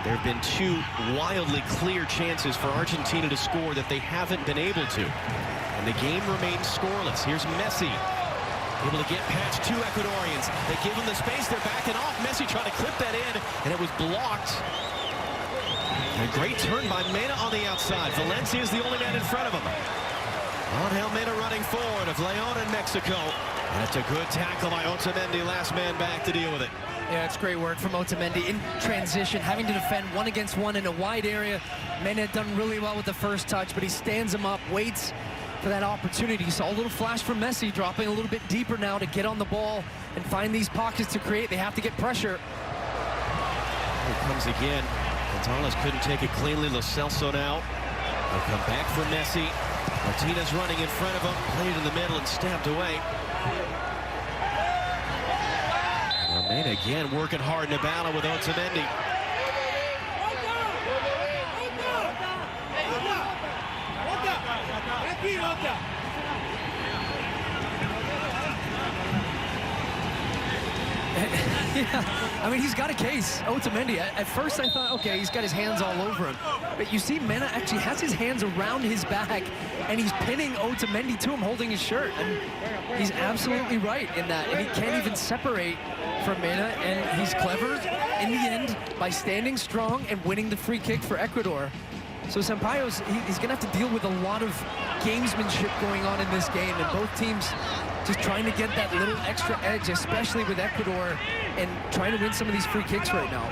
There have been 2 wildly clear chances for Argentina to score that they haven't been able to. And the game remains scoreless. Here's Messi, able to get past 2 Ecuadorians. They give him the space, they're backing off. Messi trying to clip that in, and it was blocked. And a great turn by Mena on the outside. Valencia is the only man in front of him. Angel Mena running forward of Leon in Mexico. And it's a good tackle by Otamendi, last man back to deal with it. Yeah, it's great work from Otamendi in transition, having to defend 1-against-1 in a wide area. Mena had done really well with the first touch, but he stands him up, waits for that opportunity. You saw a little flash from Messi, dropping a little bit deeper now to get on the ball and find these pockets to create. They have to get pressure. Here it comes again. Gonzalez couldn't take it cleanly. Lo Celso now. They'll come back for Messi. Martinez running in front of him, played in the middle and stabbed away. Mena again working hard in the battle with Otamendi. Yeah, I mean, he's got a case, Otamendi. At first I thought, okay, he's got his hands all over him. But you see Mena actually has his hands around his back, and he's pinning Otamendi to him, holding his shirt. And he's absolutely right in that. And he can't even separate from Mena, and he's clever in the end by standing strong and winning the free kick for Ecuador. So Sampaio's, he's going to have to deal with a lot of gamesmanship going on in this game, and both teams just trying to get that little extra edge, especially with Ecuador, and trying to win some of these free kicks right now.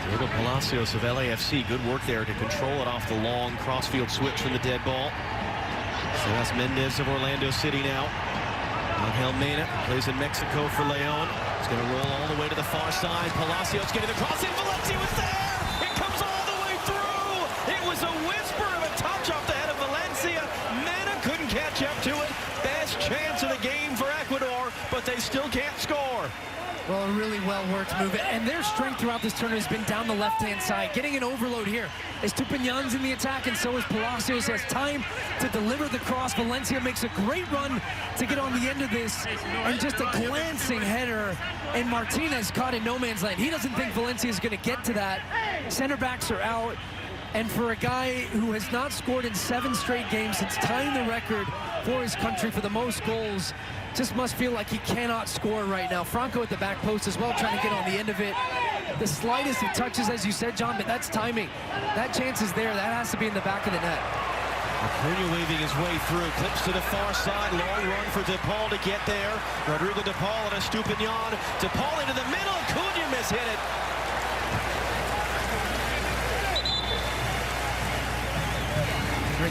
Diego Palacios of LAFC, good work there to control it off the long crossfield switch from the dead ball. So that's Mendez of Orlando City now. Angel Mena plays in Mexico for Leon. He's going to roll all the way to the far side. Palacios getting the cross in. Valencia was there. It comes all the way through. It was a whisper of a touch off the head of Valencia. Mena couldn't catch up to it. Best chance of the game for Ecuador, but they still can't score. Well, a really well-worked move, and their strength throughout this tournament has been down the left-hand side, getting an overload here. Estupiñán's in the attack, and so is Palacios. Has time to deliver the cross. Valencia makes a great run to get on the end of this, and just a glancing header, and Martinez caught in no man's land. He doesn't think Valencia is going to get to that. Center backs are out, and for a guy who has not scored in 7 straight games since tying the record for his country for the most goals, just must feel like he cannot score right now. Franco at the back post as well, trying to get on the end of it. The slightest of touches, as you said, John, but that's timing. That chance is there. That has to be in the back of the net. Acuna waving his way through, clips to the far side, long run for DePaul to get there. Rodrigo DePaul and Estupiñán. DePaul into the middle, Acuna mishit it.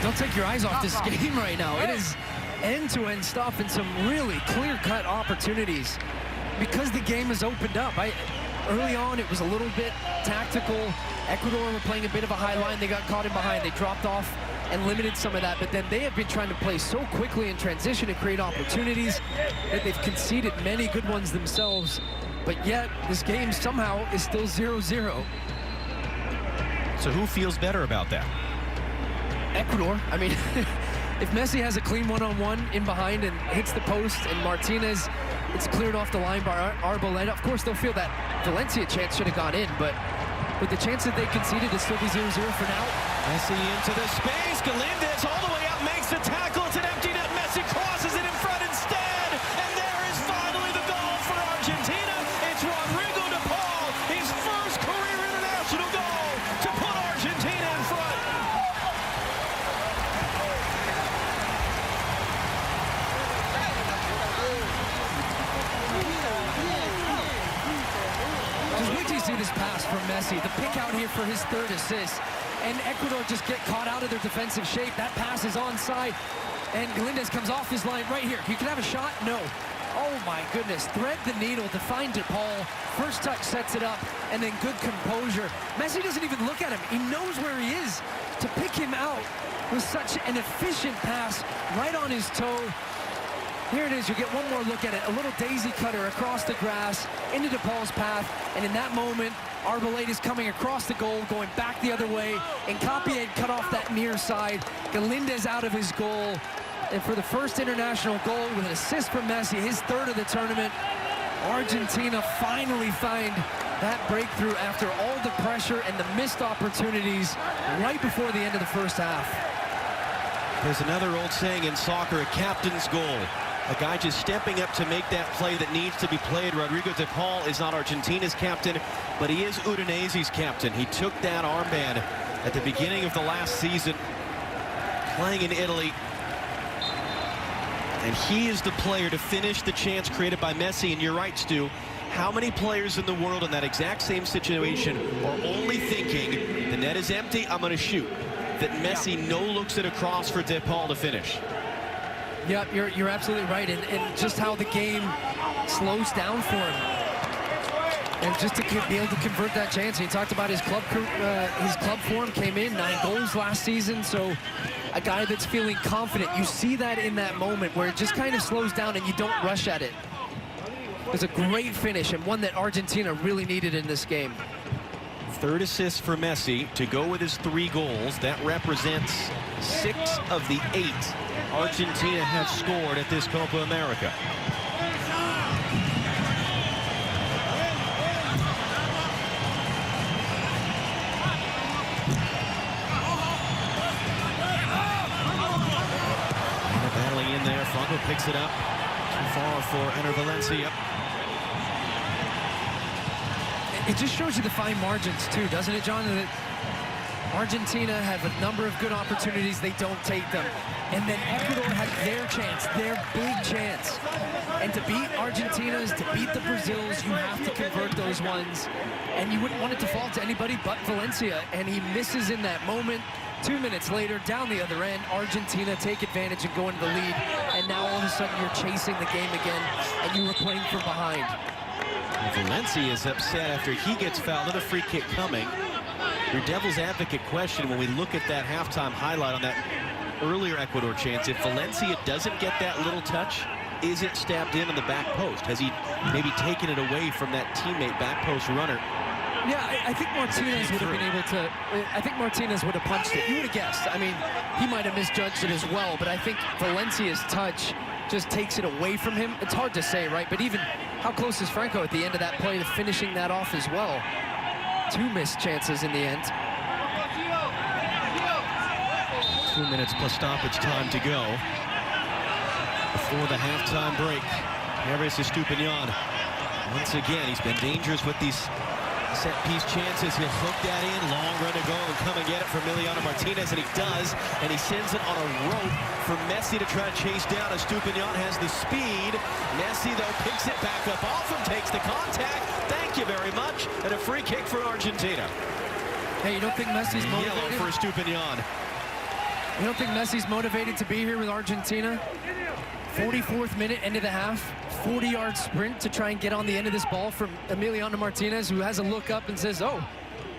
Don't take your eyes off this game right now. It is end-to-end stuff and some really clear-cut opportunities because the game has opened up. Early on, it was a little bit tactical. Ecuador were playing a bit of a high line. They got caught in behind. They dropped off and limited some of that, but then they have been trying to play so quickly in transition and create opportunities that they've conceded many good ones themselves, but yet this game somehow is still 0-0. So who feels better about that? Ecuador. I mean, if Messi has a clean one-on-one in behind and hits the post, and Martinez, it's cleared off the line by Arboleda, of course they'll feel that Valencia chance should have gone in, but with the chance that they conceded, it'll still be 0-0 for now. Messi into the space. Galindez all the way out, makes the tackle. It's an empty net. Messi crosses it in front instead, and there is finally the goal for Argentina. It's Rodrigo DePaul, his first career international goal to put Argentina in front. See this pass from Messi, the pick out here for his 3rd assist, and Ecuador just get caught out of their defensive shape. That pass is onside, and Galindez comes off his line right here. You can have a shot? No. Oh my goodness, thread the needle to find DePaul. First touch sets it up, and then good composure. Messi doesn't even look at him. He knows where he is to pick him out with such an efficient pass right on his toe. Here it is, you get one more look at it. A little daisy cutter across the grass into DePaul's path, and in that moment, Arboleda is coming across the goal, going back the other way, and Capié cut off that near side. Galindez out of his goal, and for the first international goal with an assist from Messi, his 3rd of the tournament, Argentina finally find that breakthrough after all the pressure and the missed opportunities right before the end of the first half. There's another old saying in soccer, a captain's goal. A guy just stepping up to make that play that needs to be played. Rodrigo DePaul is not Argentina's captain, but he is Udinese's captain. He took that armband at the beginning of the last season, playing in Italy. And he is the player to finish the chance created by Messi. And you're right, Stu. How many players in the world in that exact same situation are only thinking, the net is empty, I'm going to shoot? That Messi no-looks it across for DePaul to finish. Yep, you're absolutely right, and just how the game slows down for him, and just to be able to convert that chance. He talked about his club form came in 9 goals last season, so a guy that's feeling confident. You see that in that moment where it just kind of slows down and you don't rush at it. It was a great finish, and one that Argentina really needed in this game. 3rd assist for Messi to go with his 3 goals. That represents 6 of the 8 Argentina have scored at this Copa America. Battling in there, Franco picks it up. Too far for Ener Valencia. It just shows you the fine margins too, doesn't it, John? That Argentina have a number of good opportunities. They don't take them. And then Ecuador had their chance, their big chance. And to beat Argentina's, to beat the Brazils, you have to convert those ones. And you wouldn't want it to fall to anybody but Valencia. And he misses in that moment. 2 minutes later, down the other end, Argentina take advantage and go into the lead. And now all of a sudden you're chasing the game again, and you were playing from behind. Valencia is upset after he gets fouled and a free kick coming. Your devil's advocate question when we look at that halftime highlight on that earlier Ecuador chance, if Valencia doesn't get that little touch, is it stabbed in on the back post? Has he maybe taken it away from that teammate back post runner? Yeah, I think Martinez would have been able to, I think Martinez would have punched it. You would have guessed. I mean, he might have misjudged it as well, but I think Valencia's touch just takes it away from him. It's hard to say, right? But even how close is Franco at the end of that play to finishing that off as well? 2 missed chances in the end. 2 minutes plus stoppage time to go before the halftime break. Harris Estupinian. Once again, he's been dangerous with these set-piece chances. He'll hook that in. Long run to go and come and get it from Emiliano Martinez, and he does. And he sends it on a rope for Messi to try to chase down. Estupinian has the speed. Messi, though, picks it back up off him, takes the contact. Thank you very much. And a free kick for Argentina. Hey, you don't think Messi's motivated? Yellow for Estupinian. You don't think Messi's motivated to be here with Argentina? 44th minute, end of the half. 40-yard sprint to try and get on the end of this ball from Emiliano Martinez, who has a look up and says, oh,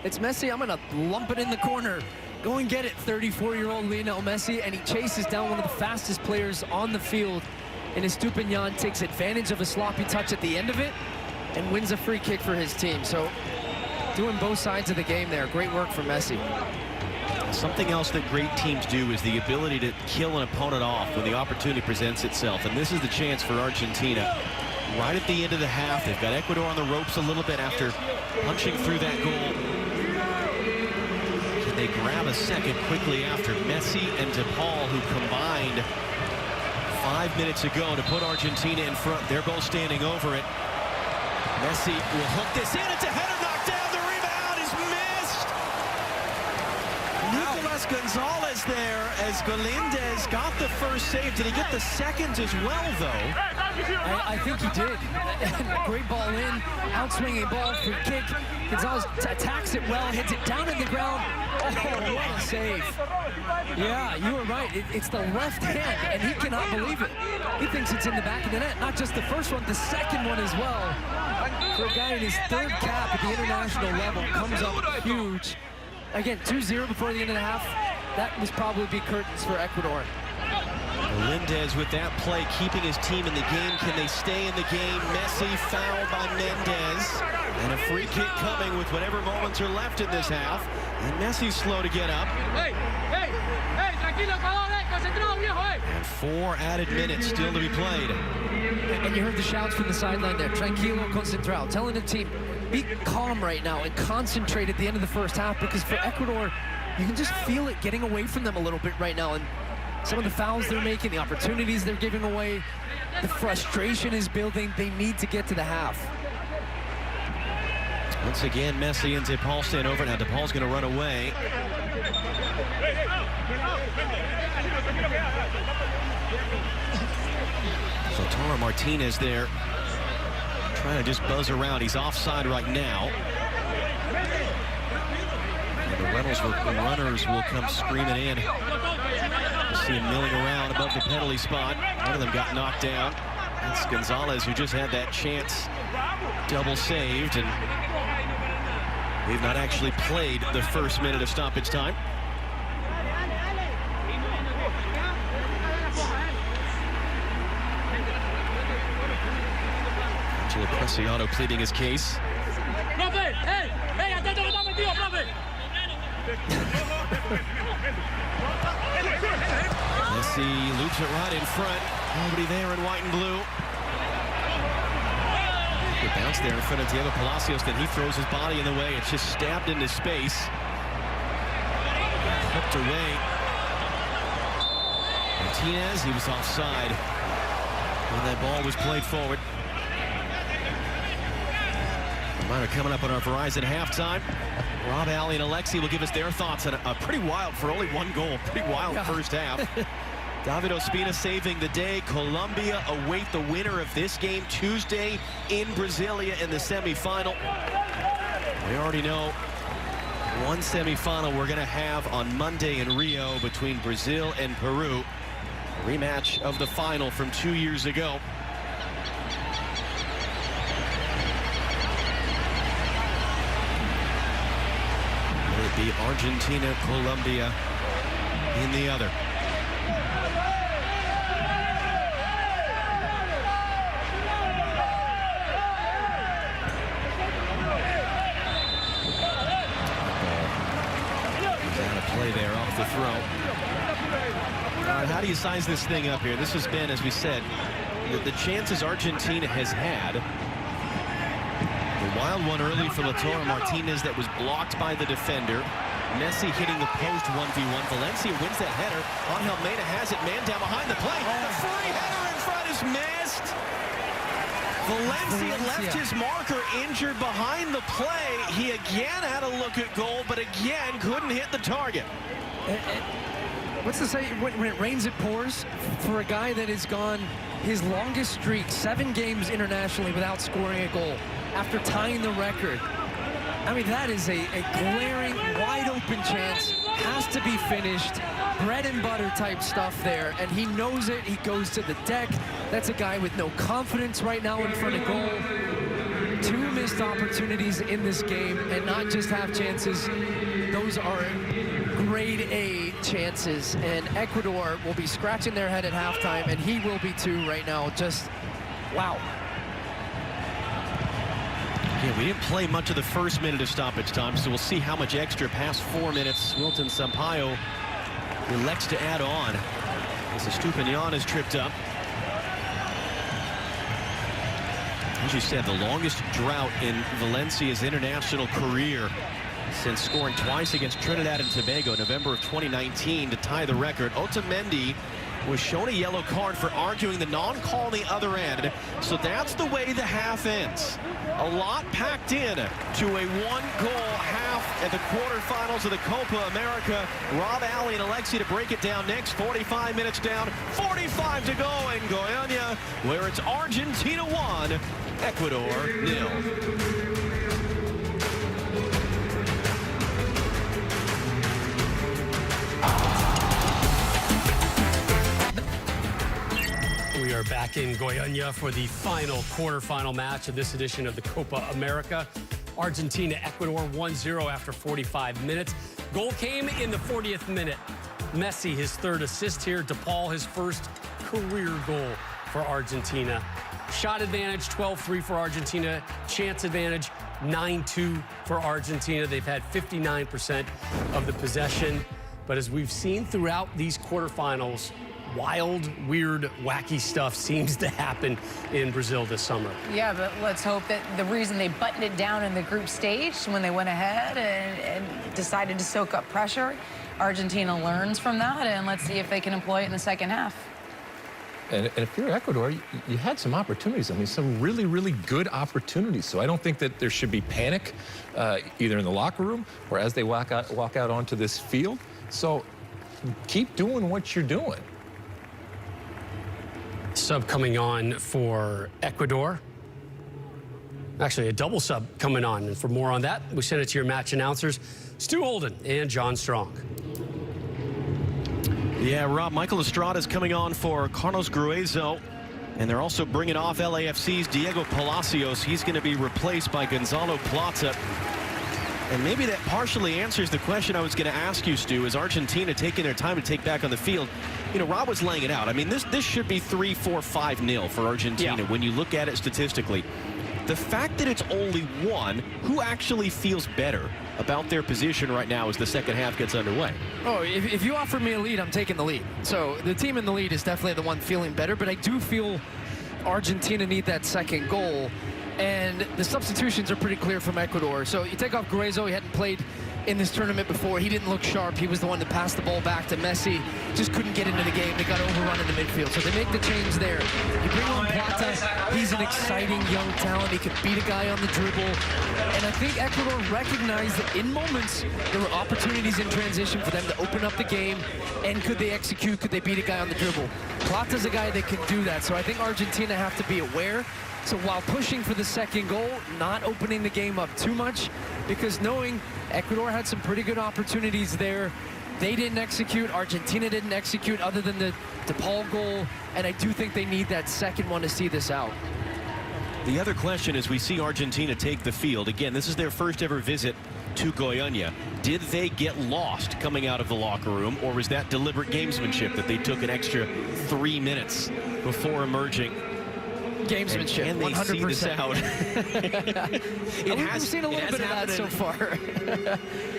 it's Messi, I'm gonna lump it in the corner. Go and get it, 34-year-old Lionel Messi, and he chases down one of the fastest players on the field. And Estupinian takes advantage of a sloppy touch at the end of it and wins a free kick for his team. So doing both sides of the game there. Great work for Messi. Something else that great teams do is the ability to kill an opponent off when the opportunity presents itself. And this is the chance for Argentina. Right at the end of the half, they've got Ecuador on the ropes a little bit after punching through that goal. Can they grab a second quickly after Messi and DePaul, who combined 5 minutes ago to put Argentina in front? They're both standing over it. Messi will hook this in. It's a header knocked down. The rebound is missed. Nicolas Gonzalez there as Galindez got the first save. Did he get the second as well, though? I think he did. Great ball in, outswinging ball, free kick. Gonzalez attacks it well, hits it down in the ground. Oh, what a save. Yeah, you were right. It's the left hand, and he cannot believe it. He thinks it's in the back of the net. Not just the first one, the second one as well. For a guy in his third cap at the international level, comes up huge. Again, 2-0 before the end of the half. That was probably curtains for Ecuador. Melendez with that play, keeping his team in the game. Can they stay in the game? Messi fouled by Mendez. And a free kick coming with whatever moments are left in this half. And Messi's slow to get up. And 4 added minutes still to be played. And you heard the shouts from the sideline there. Tranquilo, concentrado. Telling the team, be calm right now and concentrate at the end of the first half, because for Ecuador, you can just feel it getting away from them a little bit right now. And some of the fouls they're making, the opportunities they're giving away, the frustration is building. They need to get to the half. Once again, Messi and DePaul stand over. Now DePaul's going to run away. So Tara Martinez there, trying to just buzz around. He's offside right now. And the runners will come screaming in. We'll see him milling around above the penalty spot. One of them got knocked down. That's Gonzalez, who just had that chance double saved. And we've not actually played the first minute of stoppage time. Angelo Preciado pleading his case. Messi loops it right in front. Nobody there in white and blue. Good bounce there in front of Diego Palacios. Then he throws his body in the way. It's just stabbed into space. Hooked away. Martinez, he was offside when that ball was played forward. Mine are coming up on our Verizon halftime. Rob, Ali, and Alexi will give us their thoughts on a pretty wild, for only one goal, pretty wild first half. David Ospina saving the day. Colombia await the winner of this game Tuesday in Brasilia in the semifinal. We already know one semifinal we're going to have on Monday in Rio between Brazil and Peru. A rematch of the final from 2 years ago. Will it be Argentina, Colombia in the other? Play there off the throw. All right, how do you size this thing up here? This has been, as we said, the chances Argentina has had. The wild one early for Lautaro Martinez that was blocked by the defender. Messi hitting the post 1v1. Valencia wins that header. Angel Mena has it, man down behind the play. The free header in front is missed. Valencia left his marker injured behind the play. He again had a look at goal, but again couldn't hit the target. What's the say? When it rains, it pours. For a guy that has gone his longest streak, 7 games internationally without scoring a goal, after tying the record. I mean, that is a glaring, wide-open chance. Has to be finished. Bread and butter type stuff there, and he knows it. He goes to the deck. That's a guy with no confidence right now in front of goal. 2 missed opportunities in this game, and not just half chances. Those are grade A chances, and Ecuador will be scratching their head at halftime, and he will be too right now. Just, wow. Yeah, we didn't play much of the first minute of stoppage time, so we'll see how much extra past 4 minutes Wilton Sampaio elects to add on as Estupinian is tripped up. As you said, the longest drought in Valencia's international career since scoring twice against Trinidad and Tobago, November of 2019, to tie the record. Otamendi was shown a yellow card for arguing the non-call on the other end. So that's the way the half ends. A lot packed in to a 1-goal half at the quarterfinals of the Copa America. Rob, Ali, and Alexi to break it down next. 45 minutes down, 45 to go in Goiania, where it's Argentina 1, Ecuador 0. We are back in Goiania for the final quarterfinal match of this edition of the Copa America. Argentina, Ecuador 1-0 after 45 minutes. Goal came in the 40th minute. Messi, his 3rd assist here. DePaul, his 1st career goal for Argentina. Shot advantage, 12-3 for Argentina. Chance advantage, 9-2 for Argentina. They've had 59% of the possession. But as we've seen throughout these quarterfinals, wild, weird, wacky stuff seems to happen in Brazil this summer. Yeah, but let's hope that the reason they buttoned it down in the group stage when they went ahead and decided to soak up pressure, Argentina learns from that, and let's see if they can employ it in the second half. And if you're Ecuador, you had some opportunities. I mean, some really, really good opportunities. So I don't think that there should be panic either in the locker room or as they walk out onto this field. So keep doing what you're doing. Sub coming on for Ecuador. Actually, a double sub coming on. And for more on that, we send it to your match announcers, Stu Holden and John Strong. Yeah, Rob, Michael Estrada is coming on for Carlos Gruezo. And they're also bringing off LAFC's Diego Palacios. He's going to be replaced by Gonzalo Plata. And maybe that partially answers the question I was going to ask you, Stu. Is Argentina taking their time to take back on the field? You know, Rob was laying it out. I mean, this should be 3-4, 5-0 for Argentina when you look at it statistically. The fact that it's only 1, who actually feels better about their position right now as the second half gets underway? Oh, if you offer me a lead, I'm taking the lead. So the team in the lead is definitely the one feeling better, but I do feel Argentina need that second goal. And the substitutions are pretty clear from Ecuador. So you take off Gruezo, he hadn't played in this tournament before. He didn't look sharp. He was the one that passed the ball back to Messi. Just couldn't get into the game. They got overrun in the midfield. So they make the change there. You bring on Plata, He's an exciting young talent. He could beat a guy on the dribble. And I think Ecuador recognized that in moments, there were opportunities in transition for them to open up the game. And could they execute? Could they beat a guy on the dribble? Plata's a guy that can do that. So I think Argentina have to be aware. So while pushing for the second goal, not opening the game up too much, because knowing Ecuador had some pretty good opportunities there. They didn't execute. Argentina didn't execute other than the DePaul goal. And I do think they need that second one to see this out. The other question is we see Argentina take the field. Again, this is their first ever visit to Goiania. Did they get lost coming out of the locker room, or was that deliberate gamesmanship that they took an extra 3 minutes before emerging? Gamesmanship, and 100%. See this out? We've seen a little bit of that so far.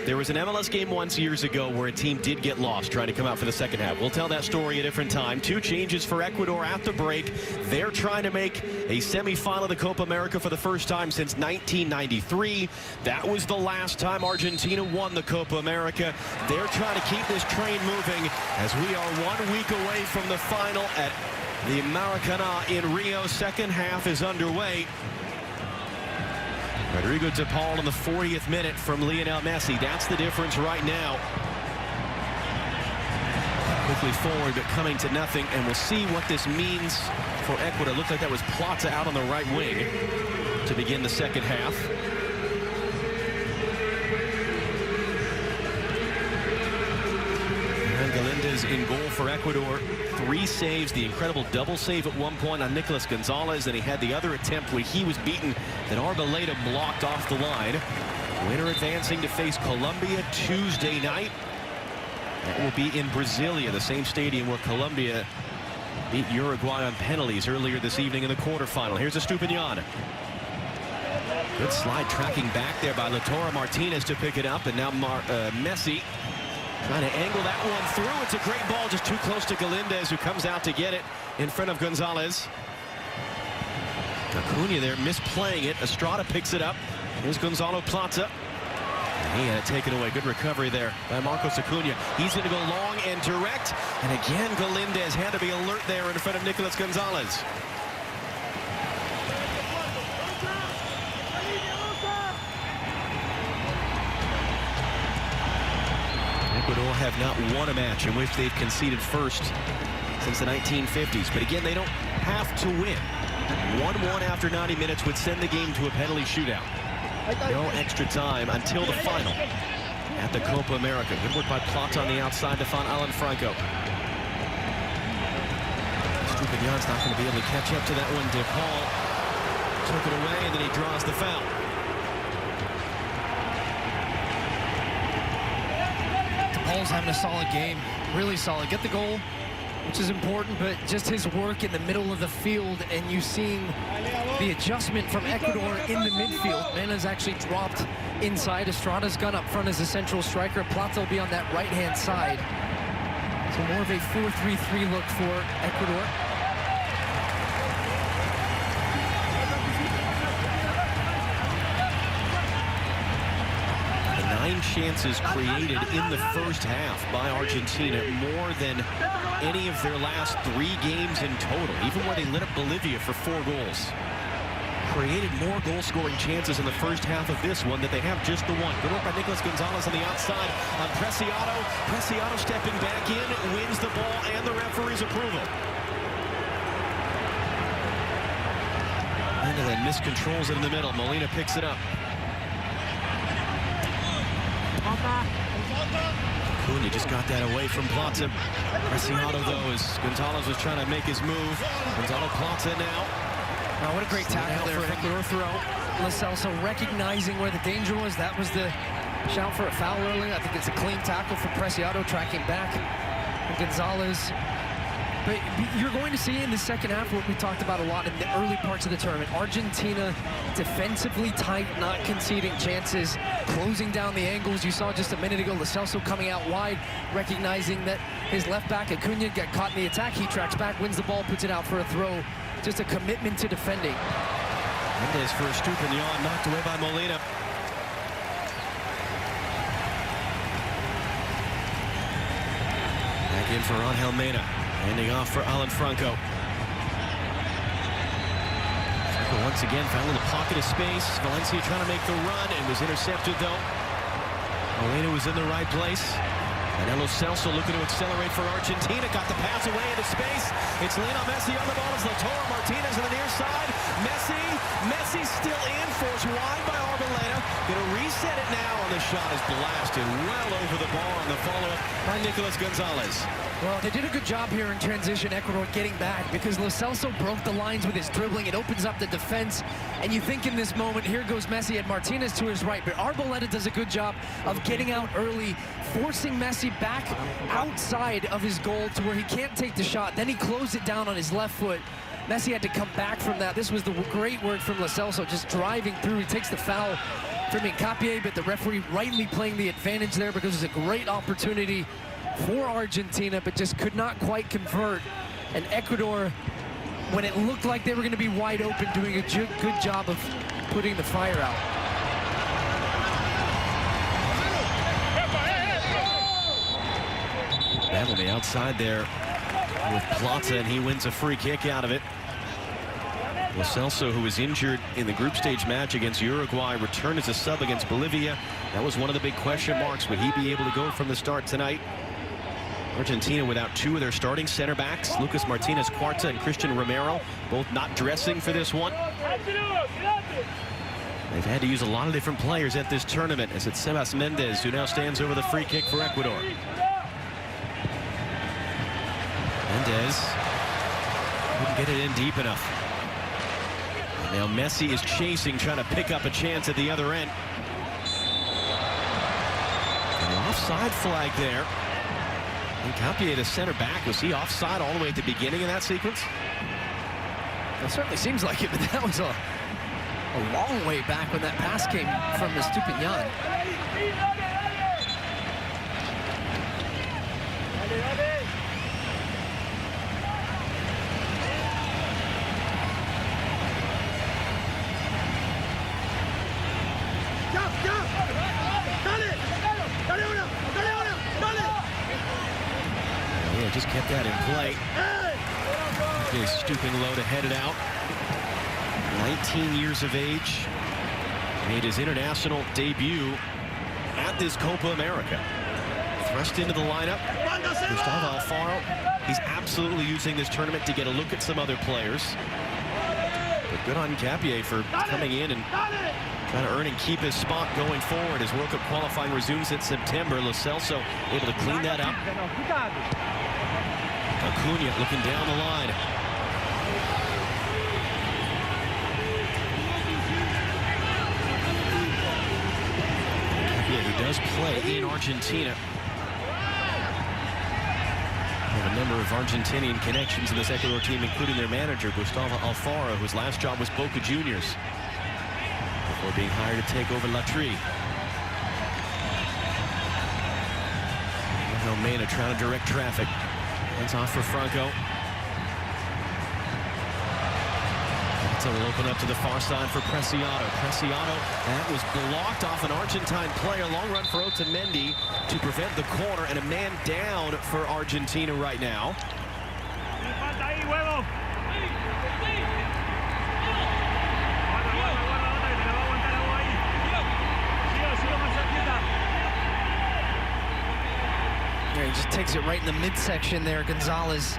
There was an MLS game once years ago where a team did get lost trying to come out for the second half. We'll tell that story a different time. 2 changes for Ecuador at the break. They're trying to make a semifinal of the Copa America for the first time since 1993. That was the last time Argentina won the Copa America. They're trying to keep this train moving as we are 1 week away from the final at the Maracanã in Rio. Second half is underway. Rodrigo DePaul in the 40th minute from Lionel Messi. That's the difference right now. Quickly forward, but coming to nothing, and we'll see what this means for Ecuador. Looked like that was Plata out on the right wing to begin the second half. And Galindez in goal for Ecuador. 3 saves, the incredible double save at one point on Nicolas Gonzalez, and he had the other attempt where he was beaten that Arboleda blocked off the line. Winner advancing to face Colombia Tuesday night. That will be in Brasilia, the same stadium where Colombia beat Uruguay on penalties earlier this evening in the quarterfinal. Here's Estupiñán. Good slide tracking back there by Lautaro Martinez to pick it up, and now Messi trying to angle that one through. It's a great ball, just too close to Galindez, who comes out to get it in front of Gonzalez. Acuna there misplaying it. Estrada picks it up. Here's Gonzalo Plata. And he had it taken away. Good recovery there by Marcos Acuna. He's going to go long and direct. And again, Galindez had to be alert there in front of Nicolas Gonzalez. Ecuador have not won a match in which they've conceded first since the 1950s. But again, they don't have to win. 1-1 after 90 minutes would send the game to a penalty shootout. No extra time until the final at the Copa America. Good work by Plata on the outside to find Alan Franco. Estupiñán's not going to be able to catch up to that one. DePaul took it away, and then he draws the foul. DePaul's having a solid game, really solid. Get the goal, which is important, but just his work in the middle of the field, and you've seen the adjustment from Ecuador in the midfield. Mena's actually dropped inside. Estrada's gone up front as a central striker. Plata will be on that right-hand side. So more of a 4-3-3 look for Ecuador. Nine chances created in the first half by Argentina, more than any of their last 3 games in total, even where they lit up Bolivia for 4 goals. Created more goal-scoring chances in the first half of this one than they have just the one. Good work by Nicolas Gonzalez on the outside on Preciado. Preciado stepping back in, wins the ball, and the referee's approval. And then miscontrols it in the middle. Molina picks it up. Acuna just got that away from Plata. Preciado, though, as Gonzalez was trying to make his move. Gonzalo Plata now. Wow, what a great tackle there for Ecuador throw. Lo Celso recognizing where the danger was. That was the shout for a foul earlier. I think it's a clean tackle for Preciado, tracking back. And Gonzalez. But you're going to see in the second half what we talked about a lot in the early parts of the tournament. Argentina defensively tight, not conceding chances, closing down the angles. You saw just a minute ago Lo Celso coming out wide, recognizing that his left back Acuna got caught in the attack. He tracks back, wins the ball, puts it out for a throw. Just a commitment to defending. Mendez for Estupiñán, knocked away by Molina. Back in for Angel Mena. Handing off for Alan Franco. Once again, found a little pocket of space. Valencia trying to make the run and was intercepted, though. Molina was in the right place. And Lo Celso looking to accelerate for Argentina. Got the pass away into space. It's Lionel Messi on the ball. It's Lautaro Martinez on the near side. Messi still in. Forced wide by Arboleda. Going to reset it now, and the shot is blasted well over the bar on the follow-up by Nicolas Gonzalez. Well, they did a good job here in transition, Ecuador getting back, because Lo Celso broke the lines with his dribbling. It opens up the defense, and you think in this moment, here goes Messi and Martinez to his right, but Arboleda does a good job of getting out early, forcing Messi back outside of his goal to where he can't take the shot. Then he closed it down on his left foot. Messi had to come back from that. This was the great work from Lo Celso, just driving through. He takes the foul from Hincapié, but the referee rightly playing the advantage there because it was a great opportunity for Argentina, but just could not quite convert. And Ecuador, when it looked like they were going to be wide open, doing a good job of putting the fire out. Battle on the outside there with Plata, and he wins a free kick out of it. Lo Celso, who was injured in the group stage match against Uruguay, returned as a sub against Bolivia. That was one of the big question marks. Would he be able to go from the start tonight? Argentina without two of their starting center backs, Lucas Martinez Cuarta and Christian Romero, both not dressing for this one. They've had to use a lot of different players at this tournament, as it's Sebas Mendez who now stands over the free kick for Ecuador. Mendez couldn't get it in deep enough. And now Messi is chasing, trying to pick up a chance at the other end. An offside flag there. Hincapié, the center back, was he offside all the way at the beginning of that sequence? It certainly seems like it, but that was a long way back when that pass came from Estupiñán. Yeah, just kept that in play. Okay, stooping low to head it out. 19 years of age. Made his international debut at this Copa America. Thrust into the lineup. Gustavo Alfaro. He's absolutely using this tournament to get a look at some other players. But good on Hincapié for coming in and trying to earn and keep his spot going forward as World Cup qualifying resumes in September. Lo Celso able to clean that up. Acuna looking down the line. Hincapié, who does play in Argentina. We have a number of Argentinian connections in this Ecuador team, including their manager, Gustavo Alfaro, whose last job was Boca Juniors, before being hired to take over La Tri. Mena trying to direct traffic. Hands off for Franco. So will open up to the far side for Preciado. Preciado, that was blocked off an Argentine player. Long run for Otamendi to prevent the corner, and a man down for Argentina right now. Yeah, he just takes it right in the midsection there. Gonzalez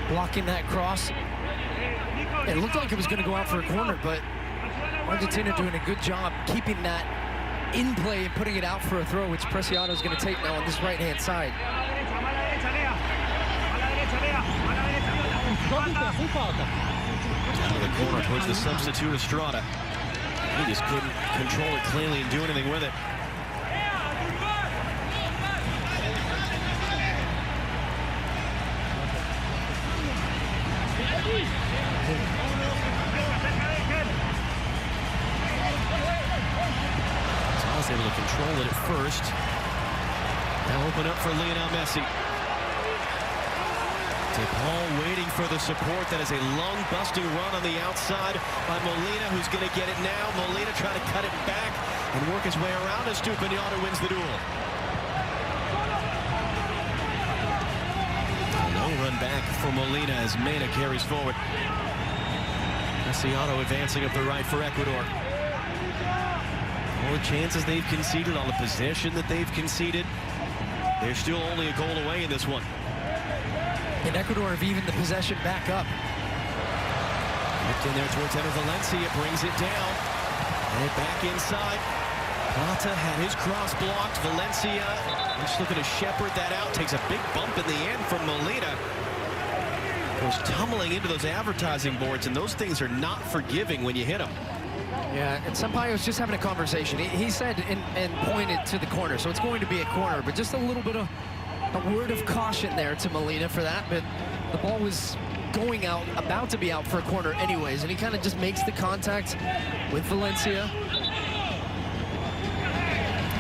blocking that cross. It looked like it was going to go out for a corner, but Argentina doing a good job keeping that in play and putting it out for a throw, which Preciado is going to take now on this right-hand side. Out of the corner towards the substitute Estrada. He just couldn't control it cleanly and do anything with it. Gonzalez able to control it at first. Now open up for Lionel Messi. Paul waiting for the support. That is a lung-busting run on the outside by Molina, who's going to get it now. Molina trying to cut it back and work his way around as Estupiñán wins the duel. A low run back for Molina as Mena carries forward. Preciado advancing up the right for Ecuador. All the chances they've conceded, all the possession that they've conceded, they're still only a goal away in this one. And Ecuador have evened the possession back up. Whipped in there towards Eder Valencia, brings it down. And back inside. Plata had his cross blocked. Valencia just looking to shepherd that out. Takes a big bump in the end from Molina. Goes tumbling into those advertising boards, and those things are not forgiving when you hit them. Yeah, and Sampaio's just having a conversation. He said and pointed to the corner, so it's going to be a corner, but just a little bit of a word of caution there to Molina for that. But the ball was going out, about to be out for a corner anyways, and he kind of just makes the contact with Valencia.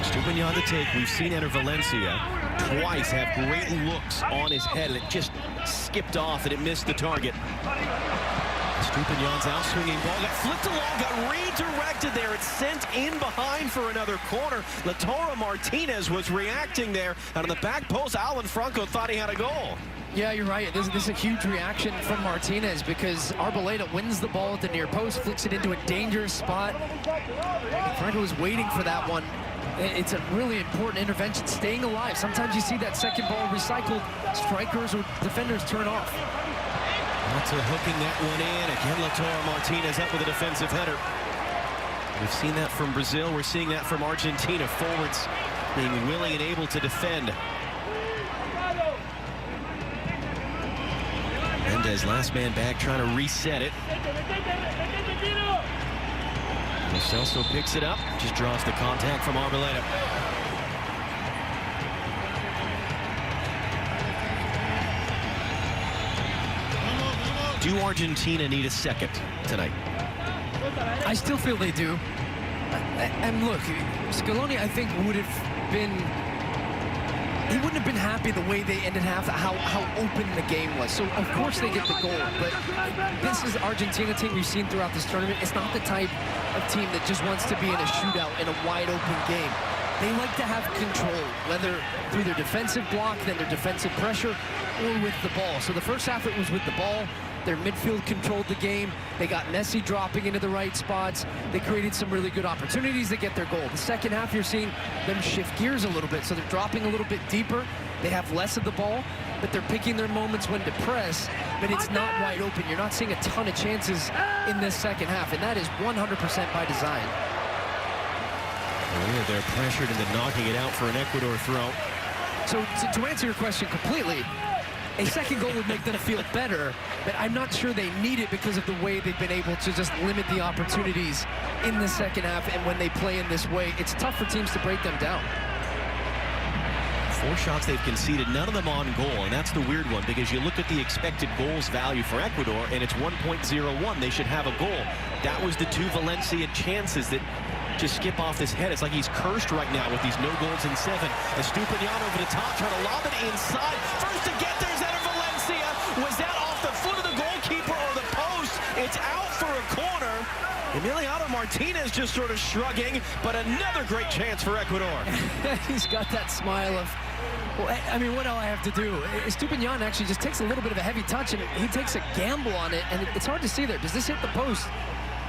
Stupinian the take. We've seen Eder Valencia twice have great looks on his head, and it just skipped off and it missed the target. Stupinian's out swinging ball, got flipped along, got redirected there. It's sent in behind for another corner. Lautaro Martinez was reacting there, and on the back post, Alan Franco thought he had a goal. Yeah, you're right. This is a huge reaction from Martinez because Arboleda wins the ball at the near post, flicks it into a dangerous spot. Franco was waiting for that one. It's a really important intervention, staying alive. Sometimes you see that second ball recycled, strikers or defenders turn off. That's hooking that one in. Again, Lautaro Martinez up with a defensive header. We've seen that from Brazil. We're seeing that from Argentina. Forwards being willing and able to defend. Mendez, last man back, trying to reset it. Celso picks it up, just draws the contact from Arboleda. Do Argentina need a second tonight? I still feel they do. And look, Scaloni, I think, would have been... He wouldn't have been happy the way they ended half, how open the game was. So, of course, they get the goal. But this is Argentina team we've seen throughout this tournament. It's not the type of team that just wants to be in a shootout in a wide-open game. They like to have control, whether through their defensive block, then their defensive pressure, or with the ball. So the first half, it was with the ball. Their midfield controlled the game. They got Messi dropping into the right spots. They created some really good opportunities to get their goal. The second half, you're seeing them shift gears a little bit. So they're dropping a little bit deeper. They have less of the ball, but they're picking their moments when to press, but it's not wide open. You're not seeing a ton of chances in this second half, and that is 100% by design. Well, yeah, they're pressured into knocking it out for an Ecuador throw. So to answer your question completely, a second goal would make them feel better, but I'm not sure they need it because of the way they've been able to just limit the opportunities in the second half. And when they play in this way, it's tough for teams to break them down. 4 shots they've conceded, none of them on goal, and that's the weird one because you look at the expected goals value for Ecuador, and it's 1.01. They should have a goal. That was the 2 Valencia chances that just skip off his head. It's like he's cursed right now with these no goals in 7. Estupinian over the top, trying to lob it inside. First to get there's Eder Valencia. Was that off the foot of the goalkeeper or the post? It's out for a corner. Emiliano Martinez just sort of shrugging, but another great chance for Ecuador. He's got that smile of, well, I mean, what do I have to do? Estupinian actually just takes a little bit of a heavy touch, and he takes a gamble on it, and it's hard to see there. Does this hit the post?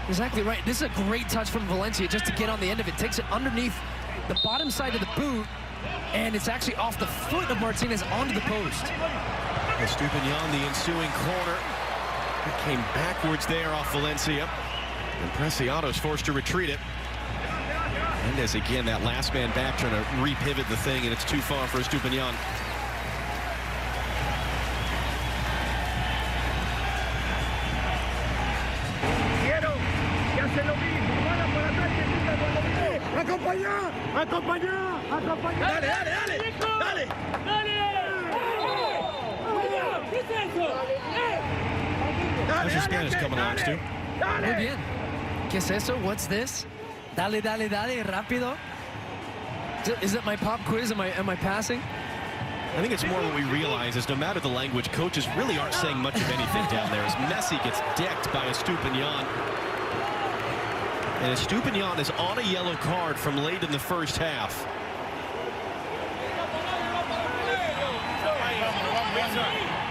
Exactly right. This is a great touch from Valencia just to get on the end of it. Takes it underneath the bottom side of the boot, and it's actually off the foot of Martinez onto the post. Estupinian, the ensuing corner. It came backwards there off Valencia. And Preciado's forced to retreat it. And as again, that last man back trying to repivot the thing, and it's too far for Estupinian. How's your Spanish coming along, Stu? Muy bien. ¿Qué es eso? What's this? Dale, dale, dale, rápido. Is it my pop quiz? Am I passing? I think it's more what we realize is no matter the language, coaches really aren't saying much of anything down there as Messi gets decked by Estupinian. And Estupinian is on a yellow card from late in the first half.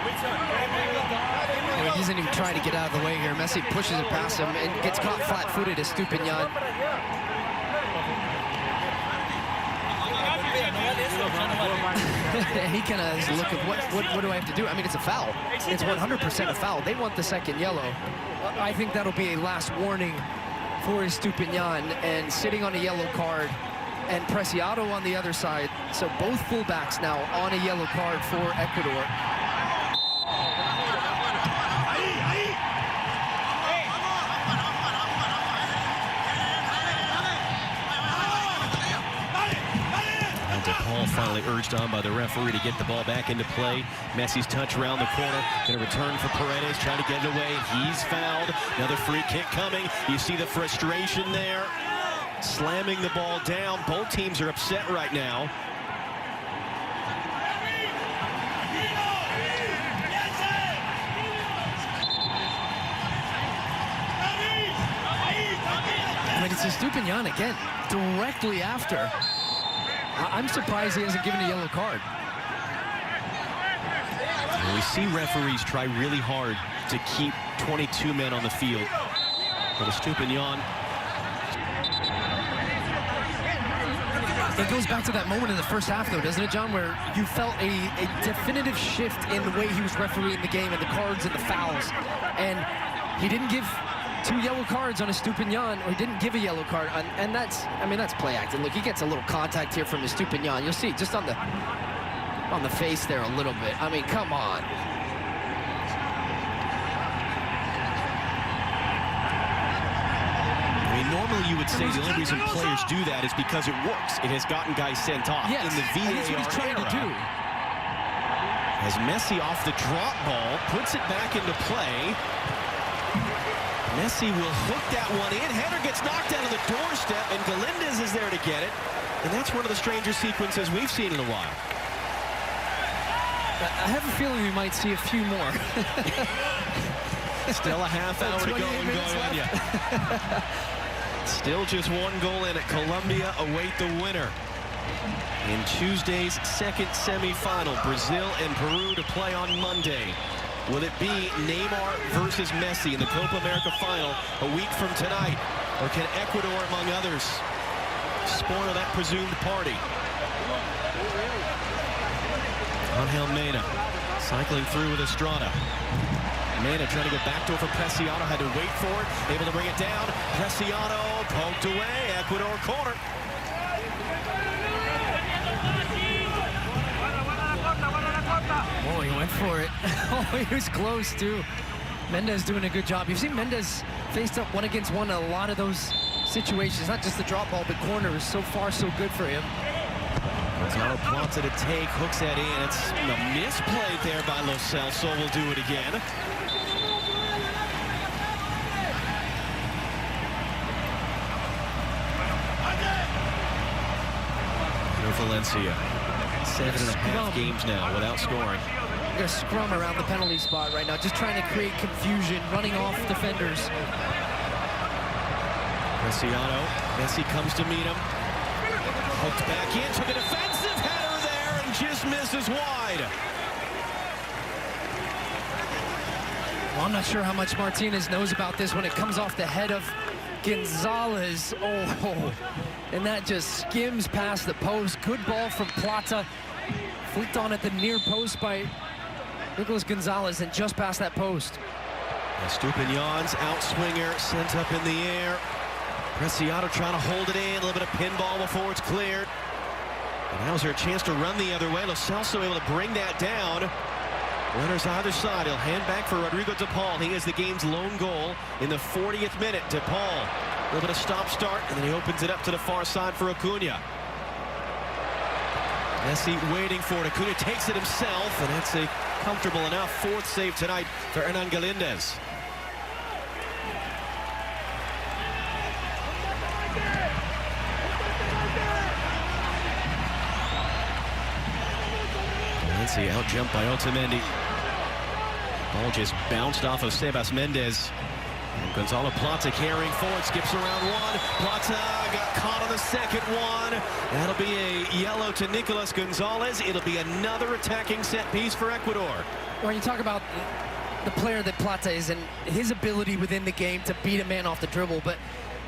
I mean, he isn't even trying to get out of the way here. Messi pushes it past him and gets caught flat-footed as Stupinian. He kind of is looking, what do I have to do? I mean, it's a foul. It's 100% a foul. They want the second yellow. I think that'll be a last warning for Stupinian, and sitting on a yellow card, and Preciado on the other side. So both fullbacks now on a yellow card for Ecuador. Paul finally urged on by the referee to get the ball back into play. Messi's touch around the corner. Going to return for Paredes, trying to get it away. He's fouled. Another free kick coming. You see the frustration there. Slamming the ball down. Both teams are upset right now. I mean, it's Stupinian again, directly after. I'm surprised he hasn't given a yellow card. And we see referees try really hard to keep 22 men on the field. But Stupinian. It goes back to that moment in the first half, though, doesn't it, John, where you felt a definitive shift in the way he was refereeing the game and the cards and the fouls. And he didn't give 2 yellow cards on a Stupinian, or he didn't give a yellow card, and that's, I mean, that's play acting. Look, he gets a little contact here from Stupinian. You'll see just on the face there a little bit. I mean, come on. I mean, normally you would say the only reason players do that is because it works. It has gotten guys sent off. Yes, in the VAR that's what he's trying to do. As Messi off the drop ball puts it back into play. Messi will hook that one in. Header gets knocked down on the doorstep, and Galindez is there to get it. And that's one of the stranger sequences we've seen in a while. I have a feeling we might see a few more. Still a half hour to go in Goiania. Still just 1 goal in it. Colombia await the winner in Tuesday's second semifinal. Brazil and Peru to play on Monday. Will it be Neymar versus Messi in the Copa America final a week from tonight? Or can Ecuador, among others, spoil that presumed party? Angel Mena cycling through with Estrada. Mena trying to go back door for Preciado, had to wait for it, able to bring it down. Preciado poked away, Ecuador corner. Oh, he went for it. Oh, he was close, too. Mendez doing a good job. You've seen Mendez faced up 1-against-1 in a lot of those situations. Not just the drop ball, but corners. So far, so good for him. Gonzalo Plata to take, hooks that in. It's a misplay there by Lo Celso. Will do it again. Valencia. 7.5 games now without scoring. They're scrum around the penalty spot right now, just trying to create confusion, running off defenders. Preciado. Messi comes to meet him. Hooked back in, took a defensive header there and just misses wide. Well, I'm not sure how much Martinez knows about this when it comes off the head of Gonzalez. Oh, and that just skims past the post. Good ball from Plata. Flicked on at the near post by Nicolas Gonzalez and just past that post. Stupinian's outswinger sent up in the air. Preciado trying to hold it in. A little bit of pinball before it's cleared. And now is there a chance to run the other way. Lo Celso able to bring that down. Runners either side. He'll hand back for Rodrigo de Paul. He is the game's lone goal in the 40th minute. De Paul, a little bit of stop-start, and then he opens it up to the far side for Acuna. Messi waiting for it. Acuna takes it himself, and that's a comfortable enough 4th save tonight for Hernan Galindez. Valencia out jumped by Otamendi. Ball just bounced off of Sebas Mendez. And Gonzalo Plata carrying forward, skips around one. Plata got caught on the second one. That'll be a yellow to Nicolas Gonzalez. It'll be another attacking set piece for Ecuador. when you talk about the player that Plata is and his ability within the game to beat a man off the dribble, but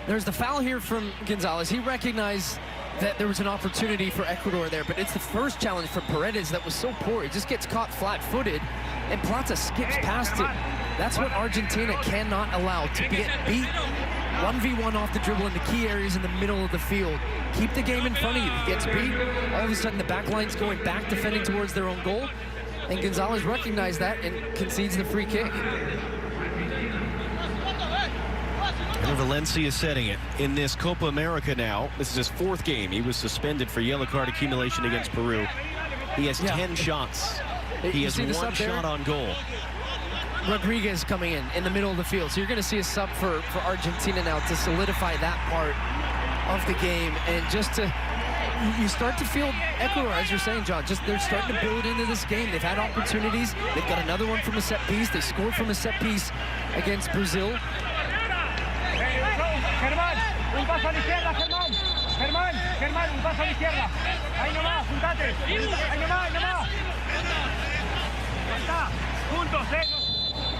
there's the foul here from Gonzalez. He recognized that there was an opportunity for Ecuador there, but it's the first challenge from Paredes that was so poor. He just gets caught flat-footed, and Plata skips past him. That's what Argentina cannot allow, to get beat 1v1 off the dribble in the key areas in the middle of the field. Keep the game in front of you. He gets beat. All of a sudden, the back line's going back, defending towards their own goal. And Gonzalez recognized that and concedes the free kick. Valencia setting it in this Copa America now. This is his 4th game. He was suspended for yellow card accumulation against Peru. He has 10 shots. He has 1 shot on goal. Rodriguez coming in the middle of the field. So you're going to see a sub for Argentina now to solidify that part of the game. And just to, you start to feel Ecuador, as you're saying, John, just they're starting to build into this game. They've had opportunities. They've got another one from a set piece. They scored from a set piece against Brazil. Germán, un paso a la izquierda, Germán. Germán, un paso a la izquierda. Ahí nomás, juntate. Ahí nomás. Está, juntos,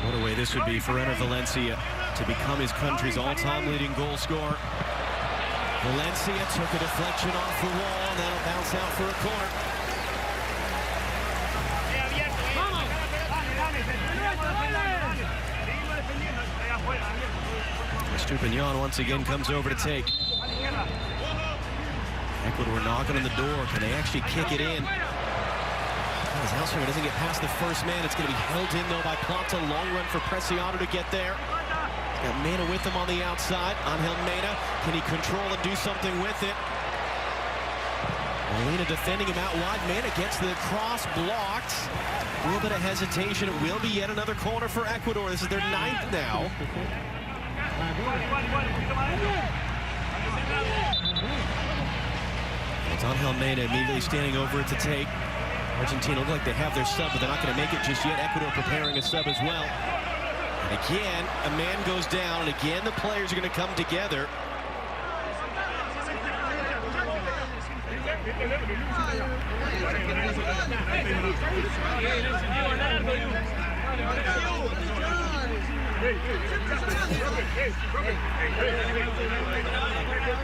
What a way this would be for Enner Valencia to become his country's all-time leading goal scorer. Valencia took a deflection off the wall, and that'll bounce out for a corner. Estupinian once again comes over to take. Ecuador knocking on the door. Can they actually kick it in? His outswinger doesn't get past the first man. It's going to be held in, though, by Plata. Long run for Preciado to get there. He's got Mena with him on the outside. Angel Mena, can he control and do something with it? Molina defending him out wide. Mena gets the cross blocked. A little bit of hesitation. It will be yet another corner for Ecuador. This is their 9th now. It's Angel Mena immediately standing over it to take. Argentina look like they have their sub, but they're not going to make it just yet. Ecuador preparing a sub as well. And again, a man goes down, and again, the players are going to come together.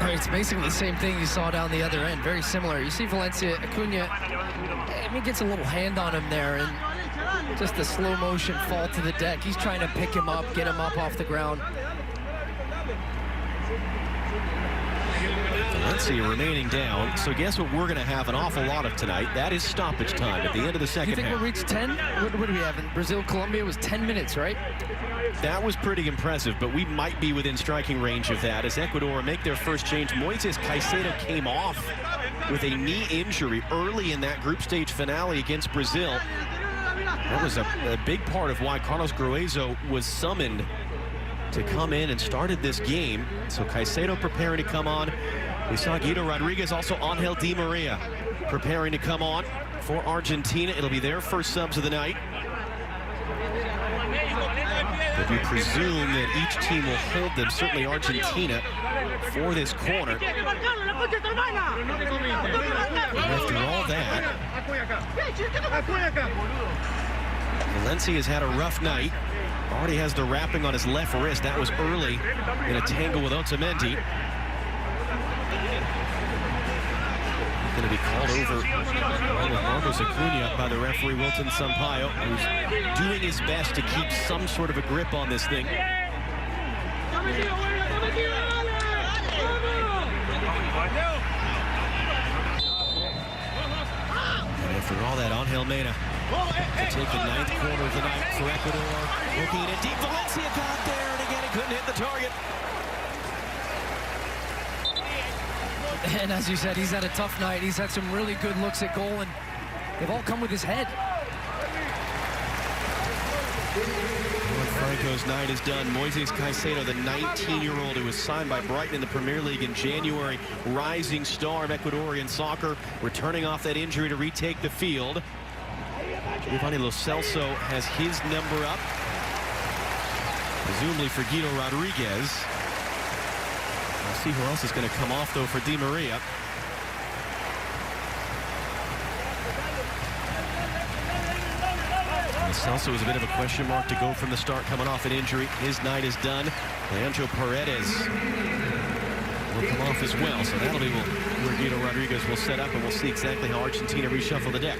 It's basically the same thing you saw down the other end. Very similar. You see Valencia, Acuna, I mean, gets a little hand on him there, and just the slow motion fall to the deck. He's trying to pick him up, get him up off the ground. Valencia remaining down. So guess what we're going to have an awful lot of tonight? That is stoppage time at the end of the second half. You think we'll reach 10? What do we have? In Brazil, Colombia was 10 minutes, right? That was pretty impressive, but we might be within striking range of that as Ecuador make their first change. Moises Caicedo came off with a knee injury early in that group stage finale against Brazil. That was a big part of why Carlos Gruezo was summoned to come in and started this game. So Caicedo preparing to come on. We saw Guido Rodriguez, also Angel Di Maria preparing to come on for Argentina. It'll be their first subs of the night. But we presume that each team will hold them, certainly Argentina, for this corner. And after all that, Valencia's had a rough night. Already has the wrapping on his left wrist. That was early in a tangle with Otamendi. Going to be called over with Marcos Acuna by the referee Wilton Sampaio, who's doing his best to keep some sort of a grip on this thing. And after all that, Angel Mena to take the 9th corner of the night for Ecuador. Looking at it deep, Valencia got there, and again, he couldn't hit the target. And as you said, he's had a tough night. He's had some really good looks at goal, and they've all come with his head. When Franco's night is done, Moises Caicedo, the 19-year-old who was signed by Brighton in the Premier League in January, rising star of Ecuadorian soccer, returning off that injury to retake the field. Giovanni Lo Celso has his number up, presumably for Guido Rodriguez. We'll see who else is going to come off, though, for Di Maria. Celso was a bit of a question mark to go from the start, coming off an injury. His night is done. Leandro Paredes will come off as well, so that'll be where Guido Rodriguez will set up, and we'll see exactly how Argentina reshuffle the deck.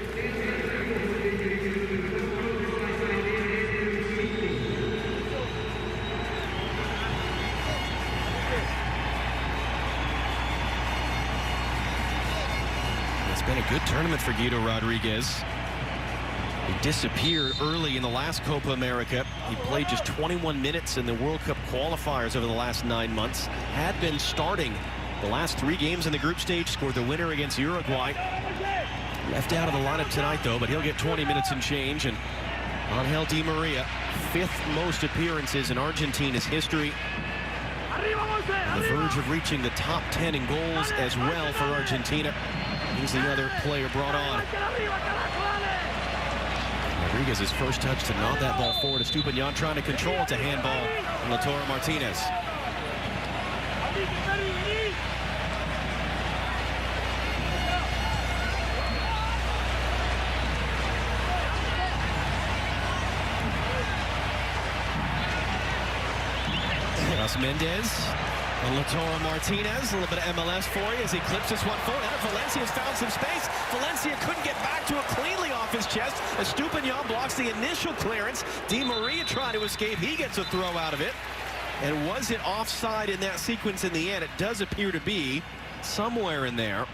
It's been a good tournament for Guido Rodriguez. He disappeared early in the last Copa America. He played just 21 minutes in the World Cup qualifiers over the last 9 months. Had been starting the last 3 games in the group stage, scored the winner against Uruguay. Left out of the lineup tonight, though, but he'll get 20 minutes and change. And Angel Di Maria, 5th most appearances in Argentina's history. On the verge of reaching the top 10 in goals as well for Argentina. He's the other player brought on. Rodriguez's first touch to nod that ball forward. Estupiñán trying to control it to handball. Lautaro Martinez. Mendez and Lautaro Martinez. A little bit of MLS for you as he clips this one forward. And Valencia's found some space. Valencia couldn't get back to it cleanly off his chest. Estupiñán blocks the initial clearance. Di Maria trying to escape. He gets a throw out of it. And was it offside in that sequence in the end? It does appear to be somewhere in there.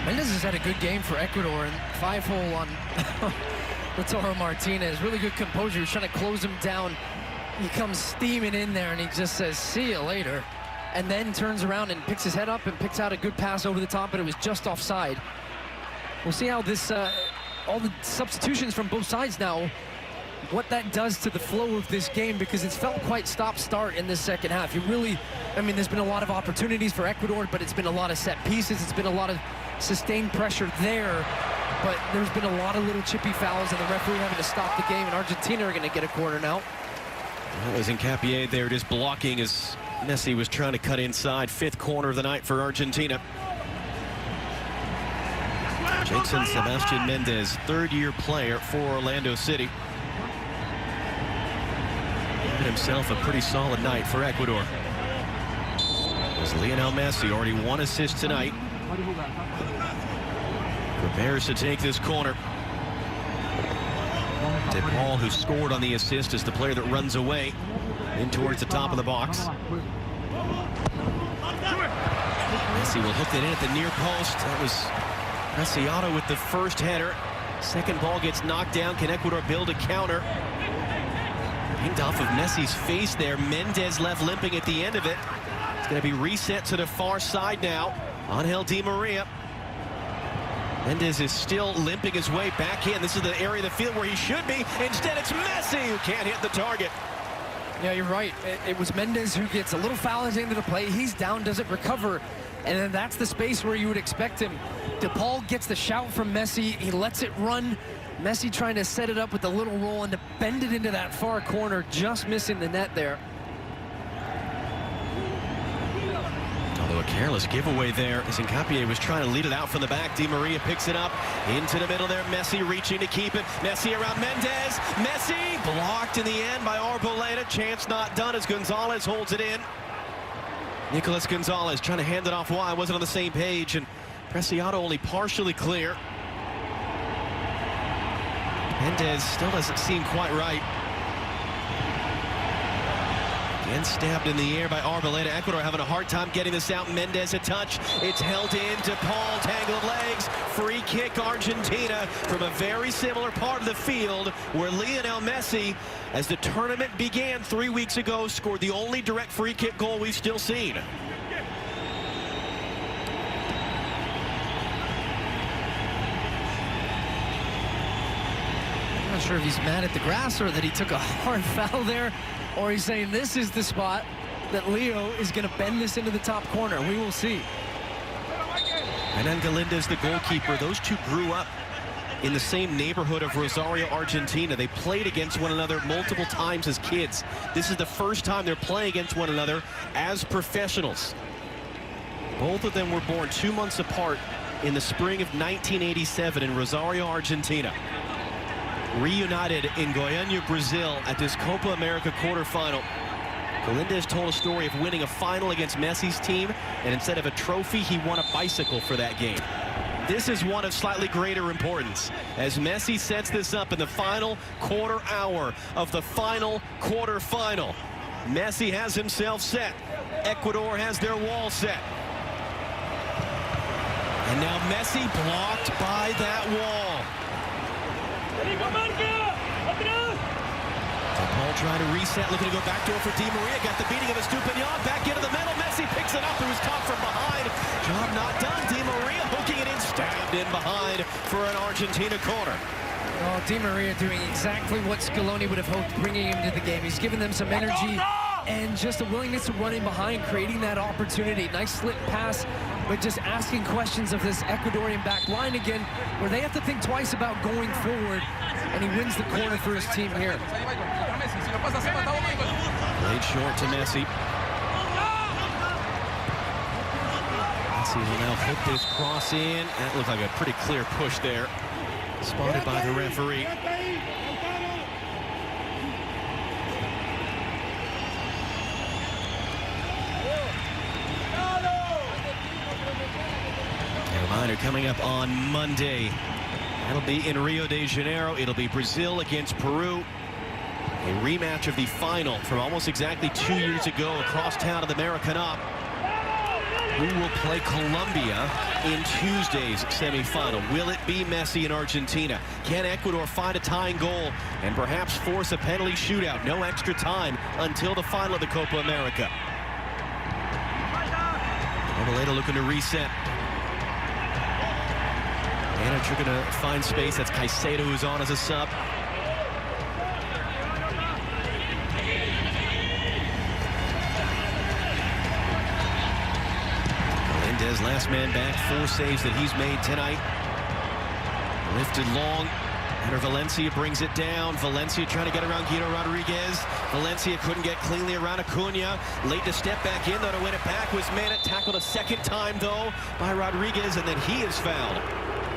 Mendez has had a good game for Ecuador, and 5-hole on Lautaro Martinez. Really good composure. He's trying to close him down. He comes steaming in there, and he just says, see you later. And then turns around and picks his head up and picks out a good pass over the top, but it was just offside. We'll see how this, all the substitutions from both sides now, what that does to the flow of this game, because it's felt quite stop-start in this second half. You really, I mean, there's been a lot of opportunities for Ecuador, but it's been a lot of set pieces. It's been a lot of sustained pressure there. But there's been a lot of little chippy fouls, and the referee having to stop the game, and Argentina are going to get a corner now. That was Hincapié there just blocking as Messi was trying to cut inside. 5th corner of the night for Argentina. Jason Sebastian Mendez, 3rd-year player for Orlando City. Had himself a pretty solid night for Ecuador. As Lionel Messi, already 1 assist tonight, prepares to take this corner. De Paul, who scored on the assist, is the player that runs away in towards the top of the box. Messi will hook it in at the near post. That was Preciado with the first header. Second ball gets knocked down. Can Ecuador build a counter? Pinged off of Messi's face there. Mendez left limping at the end of it. It's going to be reset to the far side now. Angel Di Maria. Mendez is still limping his way back in. This is the area of the field where he should be. Instead, it's Messi who can't hit the target. Yeah, you're right. It was Mendez who gets a little foul at the end of the play. He's down, doesn't recover. And then that's the space where you would expect him. De Paul gets the shout from Messi. He lets it run. Messi trying to set it up with a little roll and to bend it into that far corner, just missing the net there. Although a careless giveaway there as Hincapié was trying to lead it out from the back. Di Maria picks it up into the middle there. Messi reaching to keep it. Messi around Mendez. Messi blocked in the end by Arboleda. Chance not done as Gonzalez holds it in. Nicolas Gonzalez trying to hand it off wide. Wasn't on the same page, and Preciado only partially clear. Mendez still doesn't seem quite right. Again, stabbed in the air by Arboleda. Ecuador having a hard time getting this out. Mendez a touch. It's held in to Paul. Tangled legs. Free kick Argentina from a very similar part of the field where Lionel Messi, as the tournament began 3 weeks ago, scored the only direct free kick goal we've still seen. I'm not sure if he's mad at the grass or that he took a hard foul there, or he's saying this is the spot that Leo is going to bend this into the top corner. We will see. And Galinda's the goalkeeper. Those two grew up in the same neighborhood of Rosario, Argentina. They played against one another multiple times as kids. This is the first time they're playing against one another as professionals. Both of them were born 2 months apart in the spring of 1987 in Rosario, Argentina. Reunited in Goiania, Brazil at this Copa America quarterfinal. Galíndez told a story of winning a final against Messi's team, and instead of a trophy, he won a bicycle for that game. This is one of slightly greater importance as Messi sets this up in the final quarter hour of the final quarterfinal. Messi has himself set. Ecuador has their wall set. And now Messi blocked by that wall. Paul trying to reset, looking to go backdoor for Di Maria. Got the beating of Estupiñán. Back into the middle. Messi picks it up. It was caught from behind. Job not done. Di Maria hooking it in. Stabbed in behind for an Argentina corner. Oh, Di Maria doing exactly what Scaloni would have hoped, bringing him to the game. He's given them some energy and just a willingness to run in behind, creating that opportunity. Nice slip pass, but just asking questions of this Ecuadorian back line again, where they have to think twice about going forward, and he wins the corner for his team here. Played short to Messi. Messi will now hook this cross in. That looked like a pretty clear push there. Spotted by the referee. A reminder coming up on Monday. That'll be in Rio de Janeiro. It'll be Brazil against Peru. A rematch of the final from almost exactly 2 years ago across town of the Maracanã. Who will play Colombia in Tuesday's semifinal? Will it be Messi in Argentina? Can Ecuador find a tying goal and perhaps force a penalty shootout? No extra time until the final of the Copa America. Ovaleda looking to reset. Manager going to find space. That's Caicedo who's on as a sub. Galíndez, last man back, 4 saves that he's made tonight. Lifted long. Enter Valencia, brings it down. Valencia trying to get around Guido Rodriguez. Valencia couldn't get cleanly around Acuna. Late to step back in, though, to win it back was Manet. Tackled a second time, though, by Rodriguez, and then he is fouled.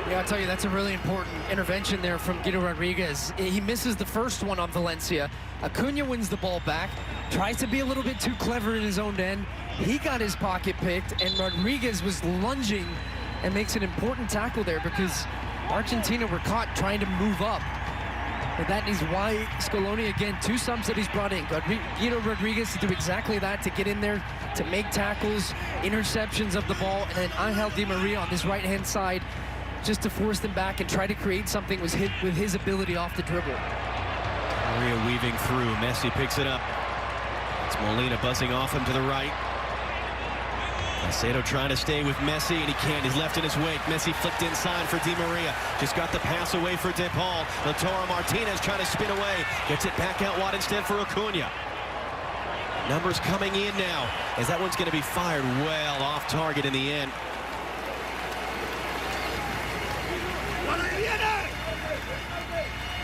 Yeah, I'll tell you, that's a really important intervention there from Guido Rodriguez. He misses the first one on Valencia. Acuna wins the ball back, tries to be a little bit too clever in his own end. He got his pocket picked, and Rodriguez was lunging and makes an important tackle there because Argentina were caught trying to move up. But that is why Scaloni, again, 2 subs that he's brought in. Guido Rodriguez to do exactly that, to get in there, to make tackles, interceptions of the ball, and then Angel Di Maria on this right-hand side, just to force them back and try to create something with his ability off the dribble. Maria weaving through. Messi picks it up. It's Molina buzzing off him to the right. Caicedo trying to stay with Messi, and he can't. He's left in his wake. Messi flicked inside for Di Maria. Just got the pass away for De Paul. Lautaro Martinez trying to spin away. Gets it back out wide instead for Acuna. Numbers coming in now, as that one's going to be fired well off target in the end.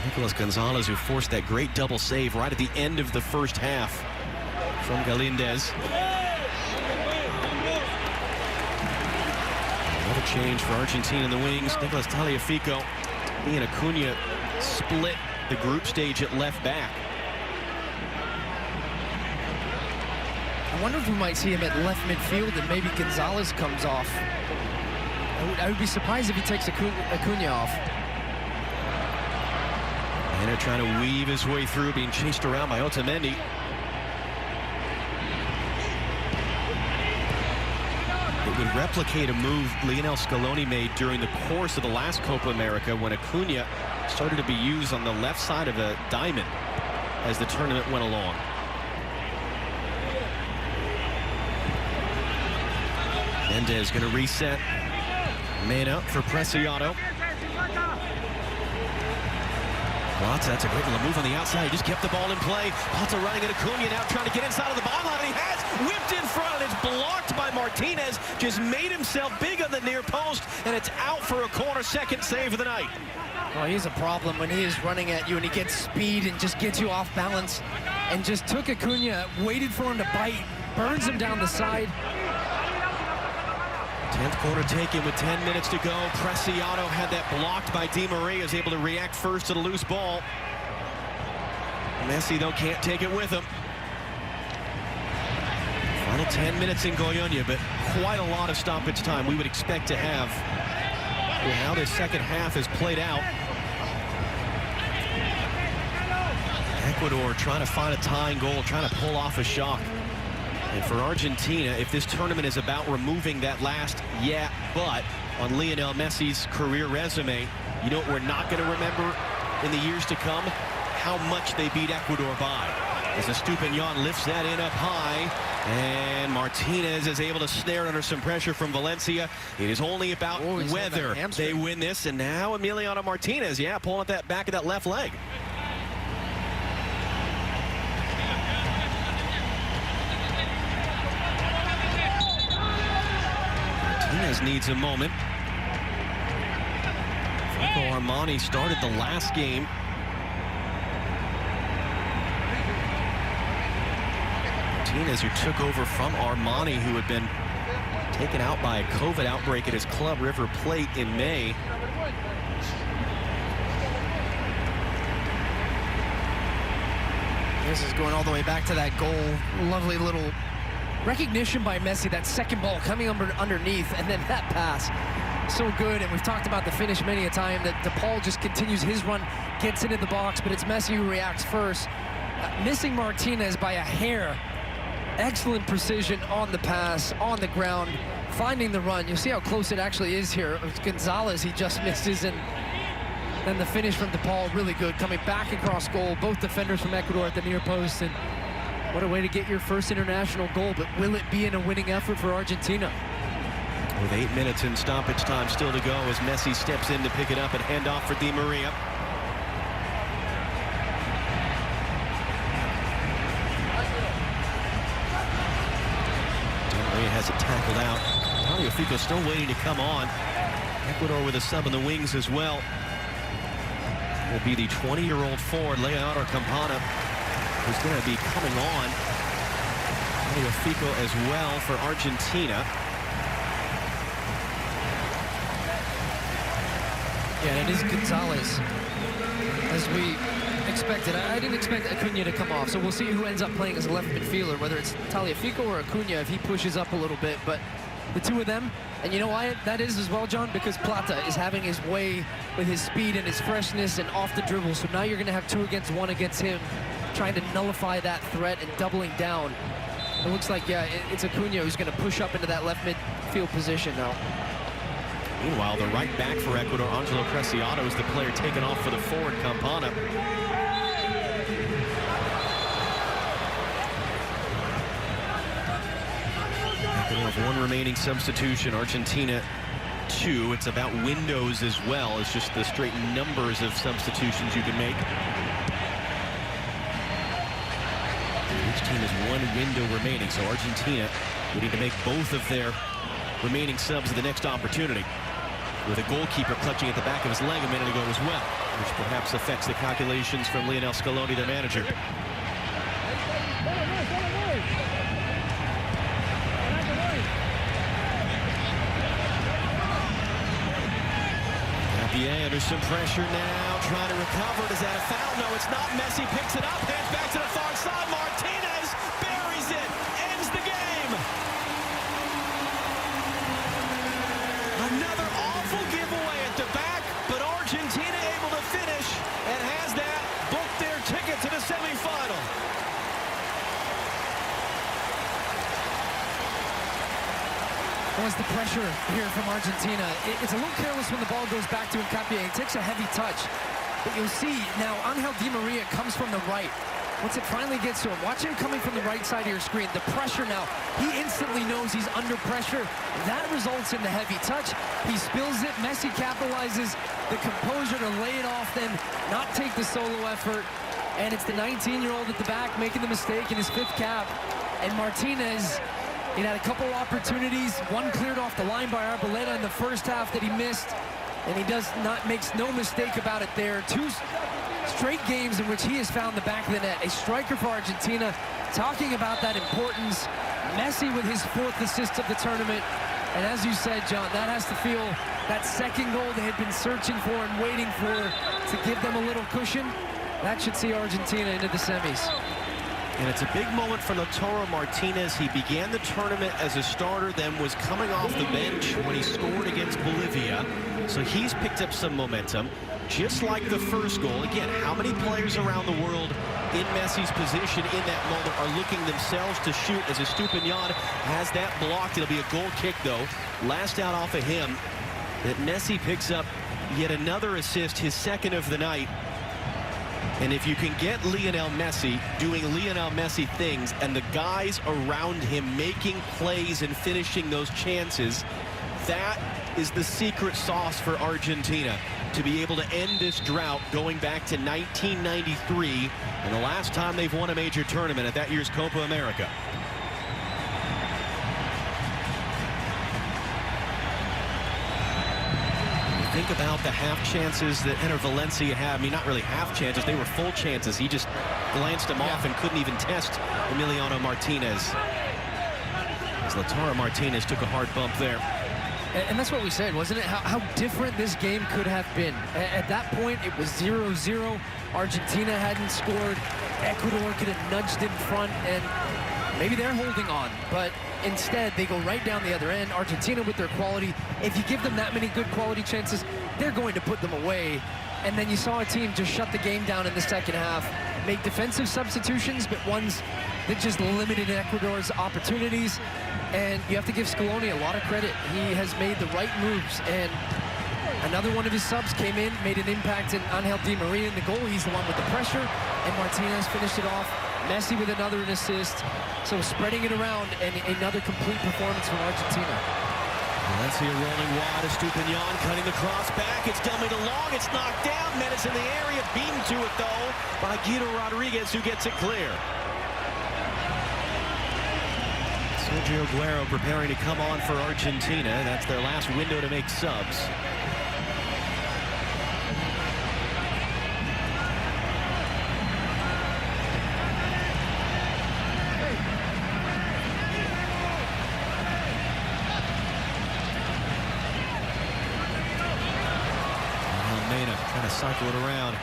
Nicolas Gonzalez, who forced that great double save right at the end of the first half from Galíndez. Another change for Argentina in the wings. Nicolas Tagliafico. He and Acuna split the group stage at left back. I wonder if we might see him at left midfield and maybe Gonzalez comes off. I would be surprised if he takes Acuna off. And they're trying to weave his way through, being chased around by Otamendi. It would replicate a move Lionel Scaloni made during the course of the last Copa America when Acuna started to be used on the left side of a diamond as the tournament went along. Mendez going to reset. Man up for Preciado. Plata, that's a great little move on the outside. He just kept the ball in play. Plata running at Acuna now, trying to get inside of the byline, and he has whipped in front, and it's blocked by Martinez. Just made himself big on the near post, and it's out for a corner. Second save of the night. Oh, he's a problem when he is running at you and he gets speed and just gets you off balance, and just took Acuna, waited for him to bite, burns him down the side. 10th quarter taken with 10 minutes to go. Preciado had that blocked by Di Maria, is able to react first to the loose ball. Messi, though, can't take it with him. Final 10 minutes in Goiania, but quite a lot of stoppage time we would expect to have with how this second half has played out. Ecuador trying to find a tying goal, trying to pull off a shock. And for Argentina, if this tournament is about removing that last but on Lionel Messi's career resume, you know what we're not going to remember in the years to come? How much they beat Ecuador by. As Estupiñán lifts that in up high, and Martinez is able to snare under some pressure from Valencia. It is only about whether they win this, and now Emiliano Martinez, pulling at that back of that left leg. Martinez needs a moment. Franco Armani started the last game. Martinez, who took over from Armani, who had been taken out by a COVID outbreak at his club, River Plate, in May. This is going all the way back to that goal. Lovely little recognition by Messi, that second ball coming underneath, and then that pass. So good, and we've talked about the finish many a time, that DePaul just continues his run, gets into the box, but it's Messi who reacts first. Missing Martinez by a hair. Excellent precision on the pass, on the ground, finding the run. You'll see how close it actually is here. It's Gonzalez, he just misses, and then the finish from DePaul, really good. Coming back across goal, both defenders from Ecuador at the near post, and what a way to get your first international goal, but will it be in a winning effort for Argentina? With 8 minutes in stoppage time still to go as Messi steps in to pick it up and hand off for Di Maria. Has it tackled out. Olimpico still waiting to come on. Ecuador with a sub in the wings as well. Will be the 20-year-old forward, Leonardo Campana, who's going to be coming on. Olimpico as well for Argentina. Yeah, it is Gonzalez, as we expected. I didn't expect Acuna to come off, so we'll see who ends up playing as a left midfielder, whether it's Tagliafico or Acuna if he pushes up a little bit. But the two of them, and you know why that is as well, John? Because Plata is having his way with his speed and his freshness and off the dribble. So now you're going to have 2 against 1 against him, trying to nullify that threat and doubling down. It looks like, it's Acuna who's going to push up into that left midfield position now. Meanwhile, the right back for Ecuador, Angelo Preciado, is the player taken off for the forward, Campana. Ecuador have 1 remaining substitution, Argentina 2. It's about windows as well. It's just the straight numbers of substitutions you can make. Each team has 1 window remaining, so Argentina will need to make both of their remaining subs at the next opportunity, with a goalkeeper clutching at the back of his leg a minute ago as well, which perhaps affects the calculations from Lionel Scaloni, their manager. Capier under some pressure now, trying to recover. Is that a foul? No, it's not. Messi picks it up, hands back to the far side. Martinez buries it, ends the game. Another awful giveaway at the back, but Argentina able to finish and has that booked their ticket to the semifinal. Was the pressure here from Argentina. It's a little careless when the ball goes back to Capier. He takes a heavy touch. But you'll see now Angel Di Maria comes from the right. Once it finally gets to him, watch him coming from the right side of your screen. The pressure now, he instantly knows he's under pressure. That results in the heavy touch. He spills it. Messi capitalizes the composure to lay it off, then not take the solo effort. And it's the 19-year-old at the back making the mistake in his 5th cap. And Martinez, he had a couple opportunities. One cleared off the line by Arboleda in the first half that he missed. And he makes no mistake about it there. 2 straight games in which he has found the back of the net. A striker for Argentina, talking about that importance. Messi with his 4th assist of the tournament. And as you said, John, that has to feel that second goal they had been searching for and waiting for to give them a little cushion. That should see Argentina into the semis. And it's a big moment for Lautaro Martinez. He began the tournament as a starter, then was coming off the bench when he scored against Bolivia. So he's picked up some momentum, just like the first goal. Again, how many players around the world in Messi's position in that moment are looking themselves to shoot as Estupiñán has that blocked. It'll be a goal kick, though. Last out off of him, that Messi picks up yet another assist, his second of the night. And if you can get Lionel Messi doing Lionel Messi things and the guys around him making plays and finishing those chances, that is the secret sauce for Argentina to be able to end this drought going back to 1993 and the last time they've won a major tournament at that year's Copa America. Think about the half chances that Enner Valencia had. I mean, not really half chances. They were full chances. He just glanced them off and couldn't even test Emiliano Martinez. As Lautaro Martinez took a hard bump there. And that's what we said, wasn't it? How different this game could have been. At that point, it was 0-0. Argentina hadn't scored. Ecuador could have nudged in front, and maybe they're holding on. But instead, they go right down the other end. Argentina with their quality. If you give them that many good quality chances, they're going to put them away. And then you saw a team just shut the game down in the second half, make defensive substitutions, but ones that just limited Ecuador's opportunities. And you have to give Scaloni a lot of credit. He has made the right moves. And another one of his subs came in, made an impact in Angel Di Maria in the goal. He's the one with the pressure. And Martinez finished it off. Messi with another assist. So spreading it around, and another complete performance from Argentina. Valencia rolling wide. Estupiñán cutting the cross back. It's dummied along. It's knocked down. Menace in the area. Beaten to it, though, by Guido Rodriguez, who gets it clear. Sergio Aguero preparing to come on for Argentina. That's their last window to make subs. Cycle it around.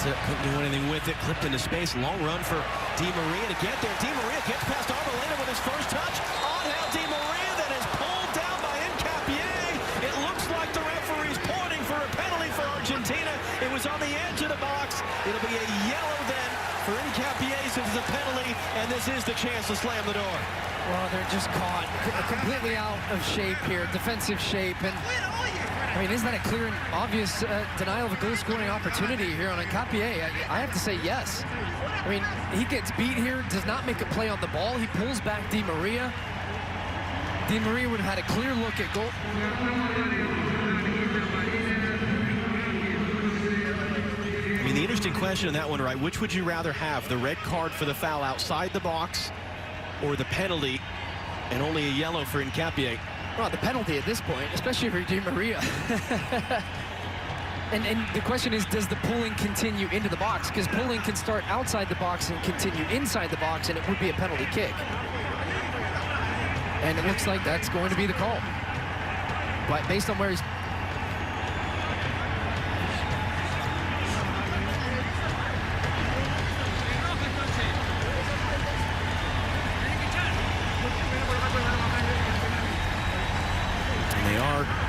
Couldn't do anything with it. Clipped into space. Long run for Di Maria to get there. Di Maria gets past Arboleda with his first touch. Angel Di Maria that is pulled down by Hincapié. It looks like the referee's pointing for a penalty for Argentina. It was on the edge of the box. It'll be a yellow then for Hincapié since it's a penalty, and this is the chance to slam the door. Well, they're just caught completely out of shape here, defensive shape, and I mean, isn't that a clear and obvious denial of a goal-scoring opportunity here on Hincapié? I have to say yes. I mean, he gets beat here, does not make a play on the ball. He pulls back Di Maria. Di Maria would have had a clear look at goal. I mean, the interesting question in that one, right? Which would you rather have, the red card for the foul outside the box or the penalty and only a yellow for Hincapié? Well, the penalty at this point, especially for Di Maria. and the question is, does the pulling continue into the box? Because pulling can start outside the box and continue inside the box, and it would be a penalty kick. And it looks like that's going to be the call. But based on where he's...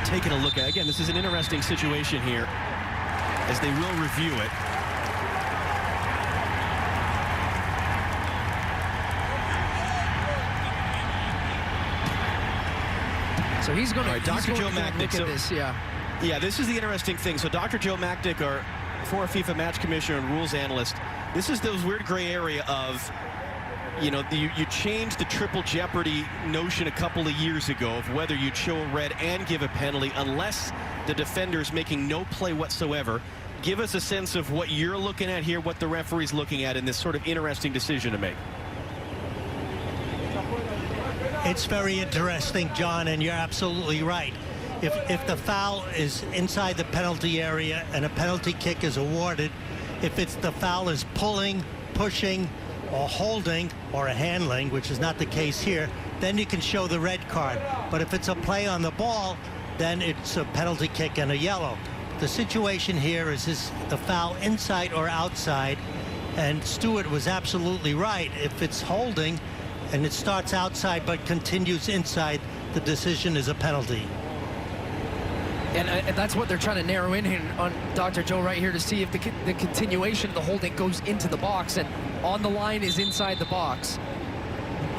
Taking a look at, again, this is an interesting situation here as they will review it. So he's going to, right, Dr. Joe Maknick, look at this, yeah. Yeah, this is the interesting thing. So Dr. Joe Maknick, our former FIFA match commissioner and rules analyst, this is those weird gray area of, you know, you changed the triple jeopardy notion a couple of years ago of whether you'd show a red and give a penalty unless the defender is making no play whatsoever. Give us a sense of what you're looking at here, what the referee's looking at in this sort of interesting decision to make. It's very interesting, John, and you're absolutely right. If the foul is inside the penalty area and a penalty kick is awarded, if it's the foul is pulling, pushing, or holding or a handling, which is not the case here, then you can show the red card. But if it's a play on the ball, then it's a penalty kick and a yellow. The situation here is the foul inside or outside, and Stewart was absolutely right. If it's holding and it starts outside but continues inside, the decision is a penalty. And that's what they're trying to narrow in here on Dr. Joe right here to see if the continuation of the holding goes into the box, and on the line is inside the box.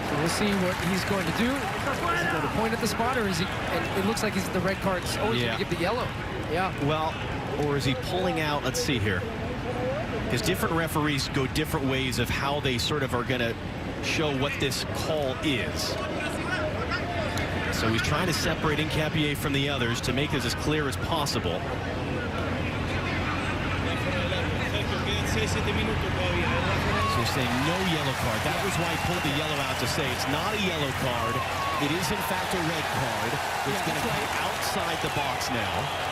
So we'll see what he's going to do. Is he going to point at the spot, or is he, and it looks like he's the red card. Oh, he's going to give the yellow. Yeah. Well, or is he pulling out? Let's see here. Because different referees go different ways of how they sort of are going to show what this call is. So he's trying to separate Hincapié from the others to make this as clear as possible. So he's saying no yellow card. That was why he pulled the yellow out to say it's not a yellow card. It is in fact a red card. It's going to go outside the box now.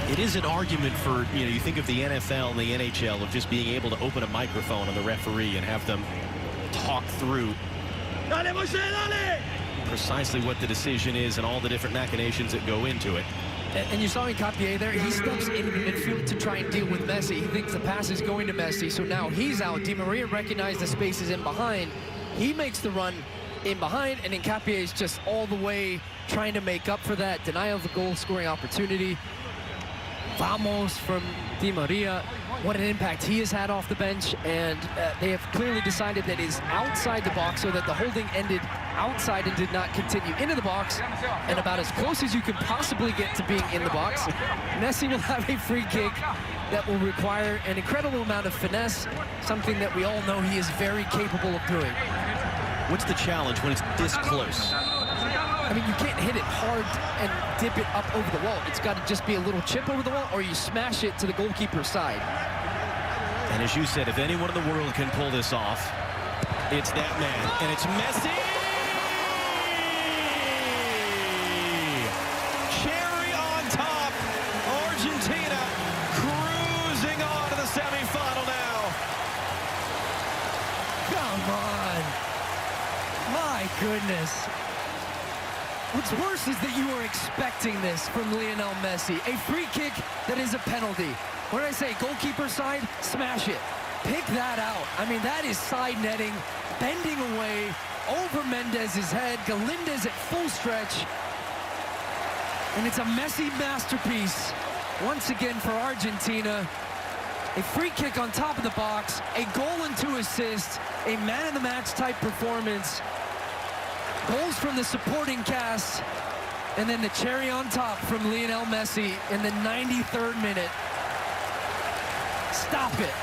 It is an argument for, you think of the NFL and the NHL of just being able to open a microphone on the referee and have them talk through precisely what the decision is and all the different machinations that go into it. And you saw Hincapié there. He steps into the midfield to try and deal with Messi. He thinks the pass is going to Messi, so now he's out. Di Maria recognized the space is in behind. He makes the run in behind, and Hincapié is just all the way trying to make up for that. Denial of the goal-scoring opportunity. Vamos from Di Maria. What an impact he has had off the bench, and they have clearly decided that is outside the box, so that the holding ended outside and did not continue into the box, and about as close as you can possibly get to being in the box. Messi will have a free kick that will require an incredible amount of finesse, something that we all know he is very capable of doing. What's the challenge when it's this close? I mean, you can't hit it hard and dip it up over the wall. It's got to just be a little chip over the wall, or you smash it to the goalkeeper's side. And as you said, if anyone in the world can pull this off, it's that man. And it's Messi! Cherry on top. Argentina cruising on to the semifinal now. Come on. My goodness. What's worse is that you were expecting this from Lionel Messi. A free kick that is a penalty. What did I say? Goalkeeper side, smash it. Pick that out. I mean, that is side netting, bending away, over Mendez's head. Galindez at full stretch. And it's a Messi masterpiece once again for Argentina. A free kick on top of the box, a goal and 2 assists, a man-of-the-match type performance. Goals from the supporting cast, and then the cherry on top from Lionel Messi in the 93rd minute. Stop it.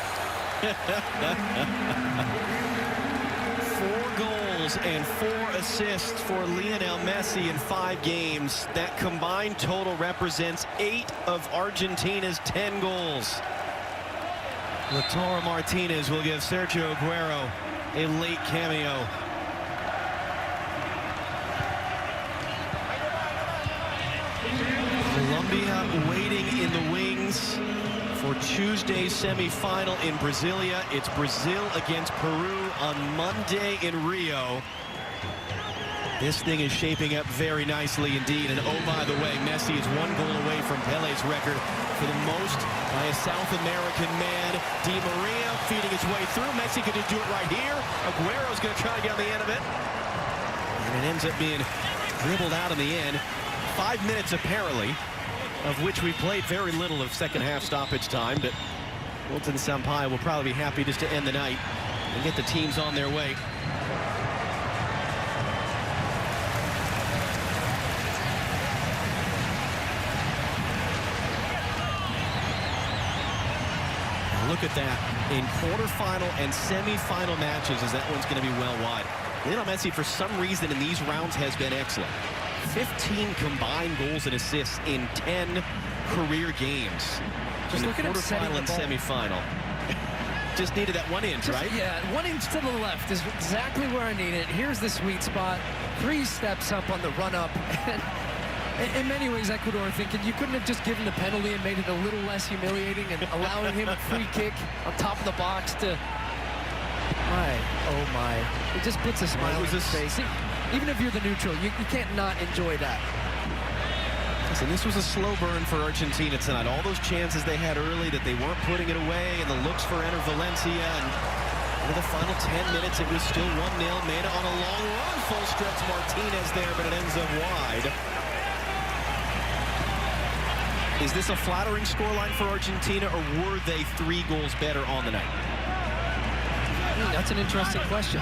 4 goals and 4 assists for Lionel Messi in 5 games. That combined total represents 8 of Argentina's 10 goals. Lautaro Martinez will give Sergio Aguero a late cameo. Colombia waiting in the wings for Tuesday's semifinal in Brasilia. It's Brazil against Peru on Monday in Rio. This thing is shaping up very nicely indeed. And oh, by the way, Messi is 1 goal away from Pele's record for the most by a South American man. Di Maria feeding his way through. Messi could do it right here. Aguero's going to try to get on the end of it. And it ends up being dribbled out in the end. 5 minutes apparently, of which we played very little of second half stoppage time, but Wilton Sampaio will probably be happy just to end the night and get the teams on their way. Look at that. In quarterfinal and semifinal matches, as that one's going to be well wide. Lionel Messi, for some reason, in these rounds has been excellent. 15 combined goals and assists in 10 career games. Just in the look at him quarterfinal and semifinal. Just needed that 1 inch, right? Yeah, 1 inch to the left is exactly where I need it. Here's the sweet spot. 3 steps up on the run-up. In many ways, Ecuador thinking you couldn't have just given the penalty and made it a little less humiliating and allowing him a free kick on top of the box to... My, oh my. It just puts a smile on his face. Even if you're the neutral, you can't not enjoy that. Listen, this was a slow burn for Argentina tonight. All those chances they had early that they weren't putting it away, and the looks for Enter Valencia, and into the final 10 minutes, it was still 1-0. Mena on a long run, full stretch Martinez there, but it ends up wide. Is this a flattering scoreline for Argentina, or were they 3 goals better on the night? That's an interesting question.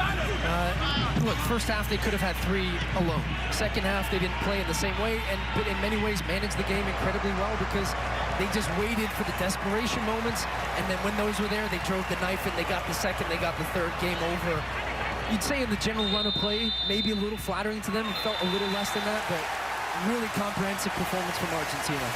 Look, first half they could have had 3 alone. Second half they didn't play in the same way, and in many ways managed the game incredibly well because they just waited for the desperation moments, and then when those were there, they drove the knife and they got the second, they got the third, game over. You'd say in the general run of play, maybe a little flattering to them. It felt a little less than that, but really comprehensive performance from Argentina.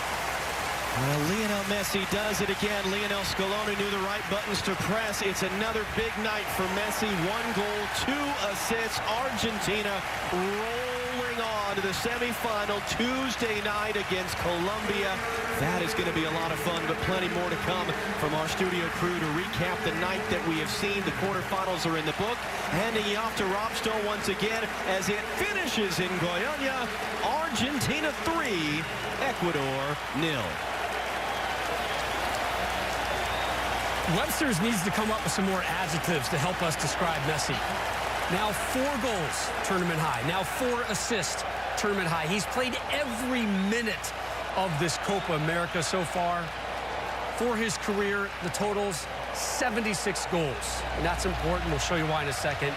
Well, Lionel Messi does it again. Lionel Scaloni knew the right buttons to press. It's another big night for Messi. 1 goal, 2 assists. Argentina rolling on to the semifinal Tuesday night against Colombia. That is going to be a lot of fun, but plenty more to come from our studio crew to recap the night that we have seen. The quarterfinals are in the book. Handing you off to Rob Stowe once again as it finishes in Goiania. Argentina 3, Ecuador 0. Webster's needs to come up with some more adjectives to help us describe Messi. Now 4 goals, tournament high. Now 4 assists, tournament high. He's played every minute of this Copa America so far. For his career, the total's 76 goals. And that's important. We'll show you why in a second.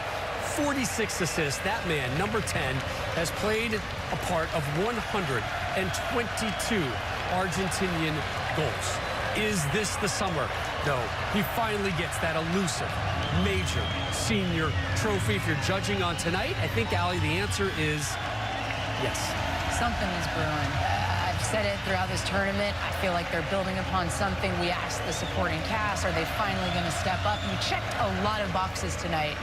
46 assists. That man, number 10, has played a part of 122 Argentinian goals. Is this the summer? No. He finally gets that elusive, major senior trophy. If you're judging on tonight, I think, Ali, the answer is yes. Something is brewing. I've said it throughout this tournament. I feel like they're building upon something. We asked the supporting cast, are they finally going to step up? You checked a lot of boxes tonight.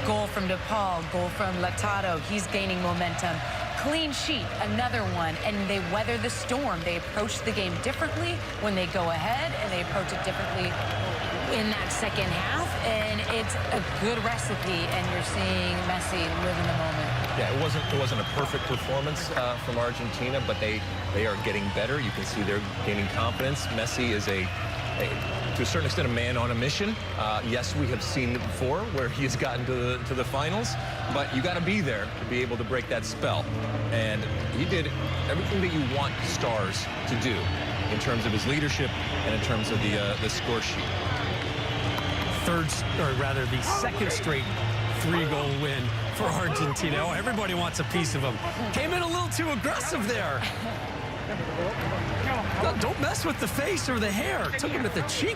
Goal from DePaul, goal from Lautaro. He's gaining momentum. Clean sheet, another one, and they weather the storm. They approach the game differently when they go ahead, and they approach it differently in that second half, and it's a good recipe, and you're seeing Messi live in the moment. Yeah, it wasn't a perfect performance from Argentina, but they are getting better. You can see they're gaining confidence. Messi is to a certain extent, a man on a mission. Yes, we have seen it before where he has gotten to the finals, but you got to be there to be able to break that spell. And he did everything that you want stars to do in terms of his leadership and in terms of the score sheet. The second straight 3-goal win for Argentina. Oh, everybody wants a piece of him. Came in a little too aggressive there. No, don't mess with the face or the hair. Took him at the cheek.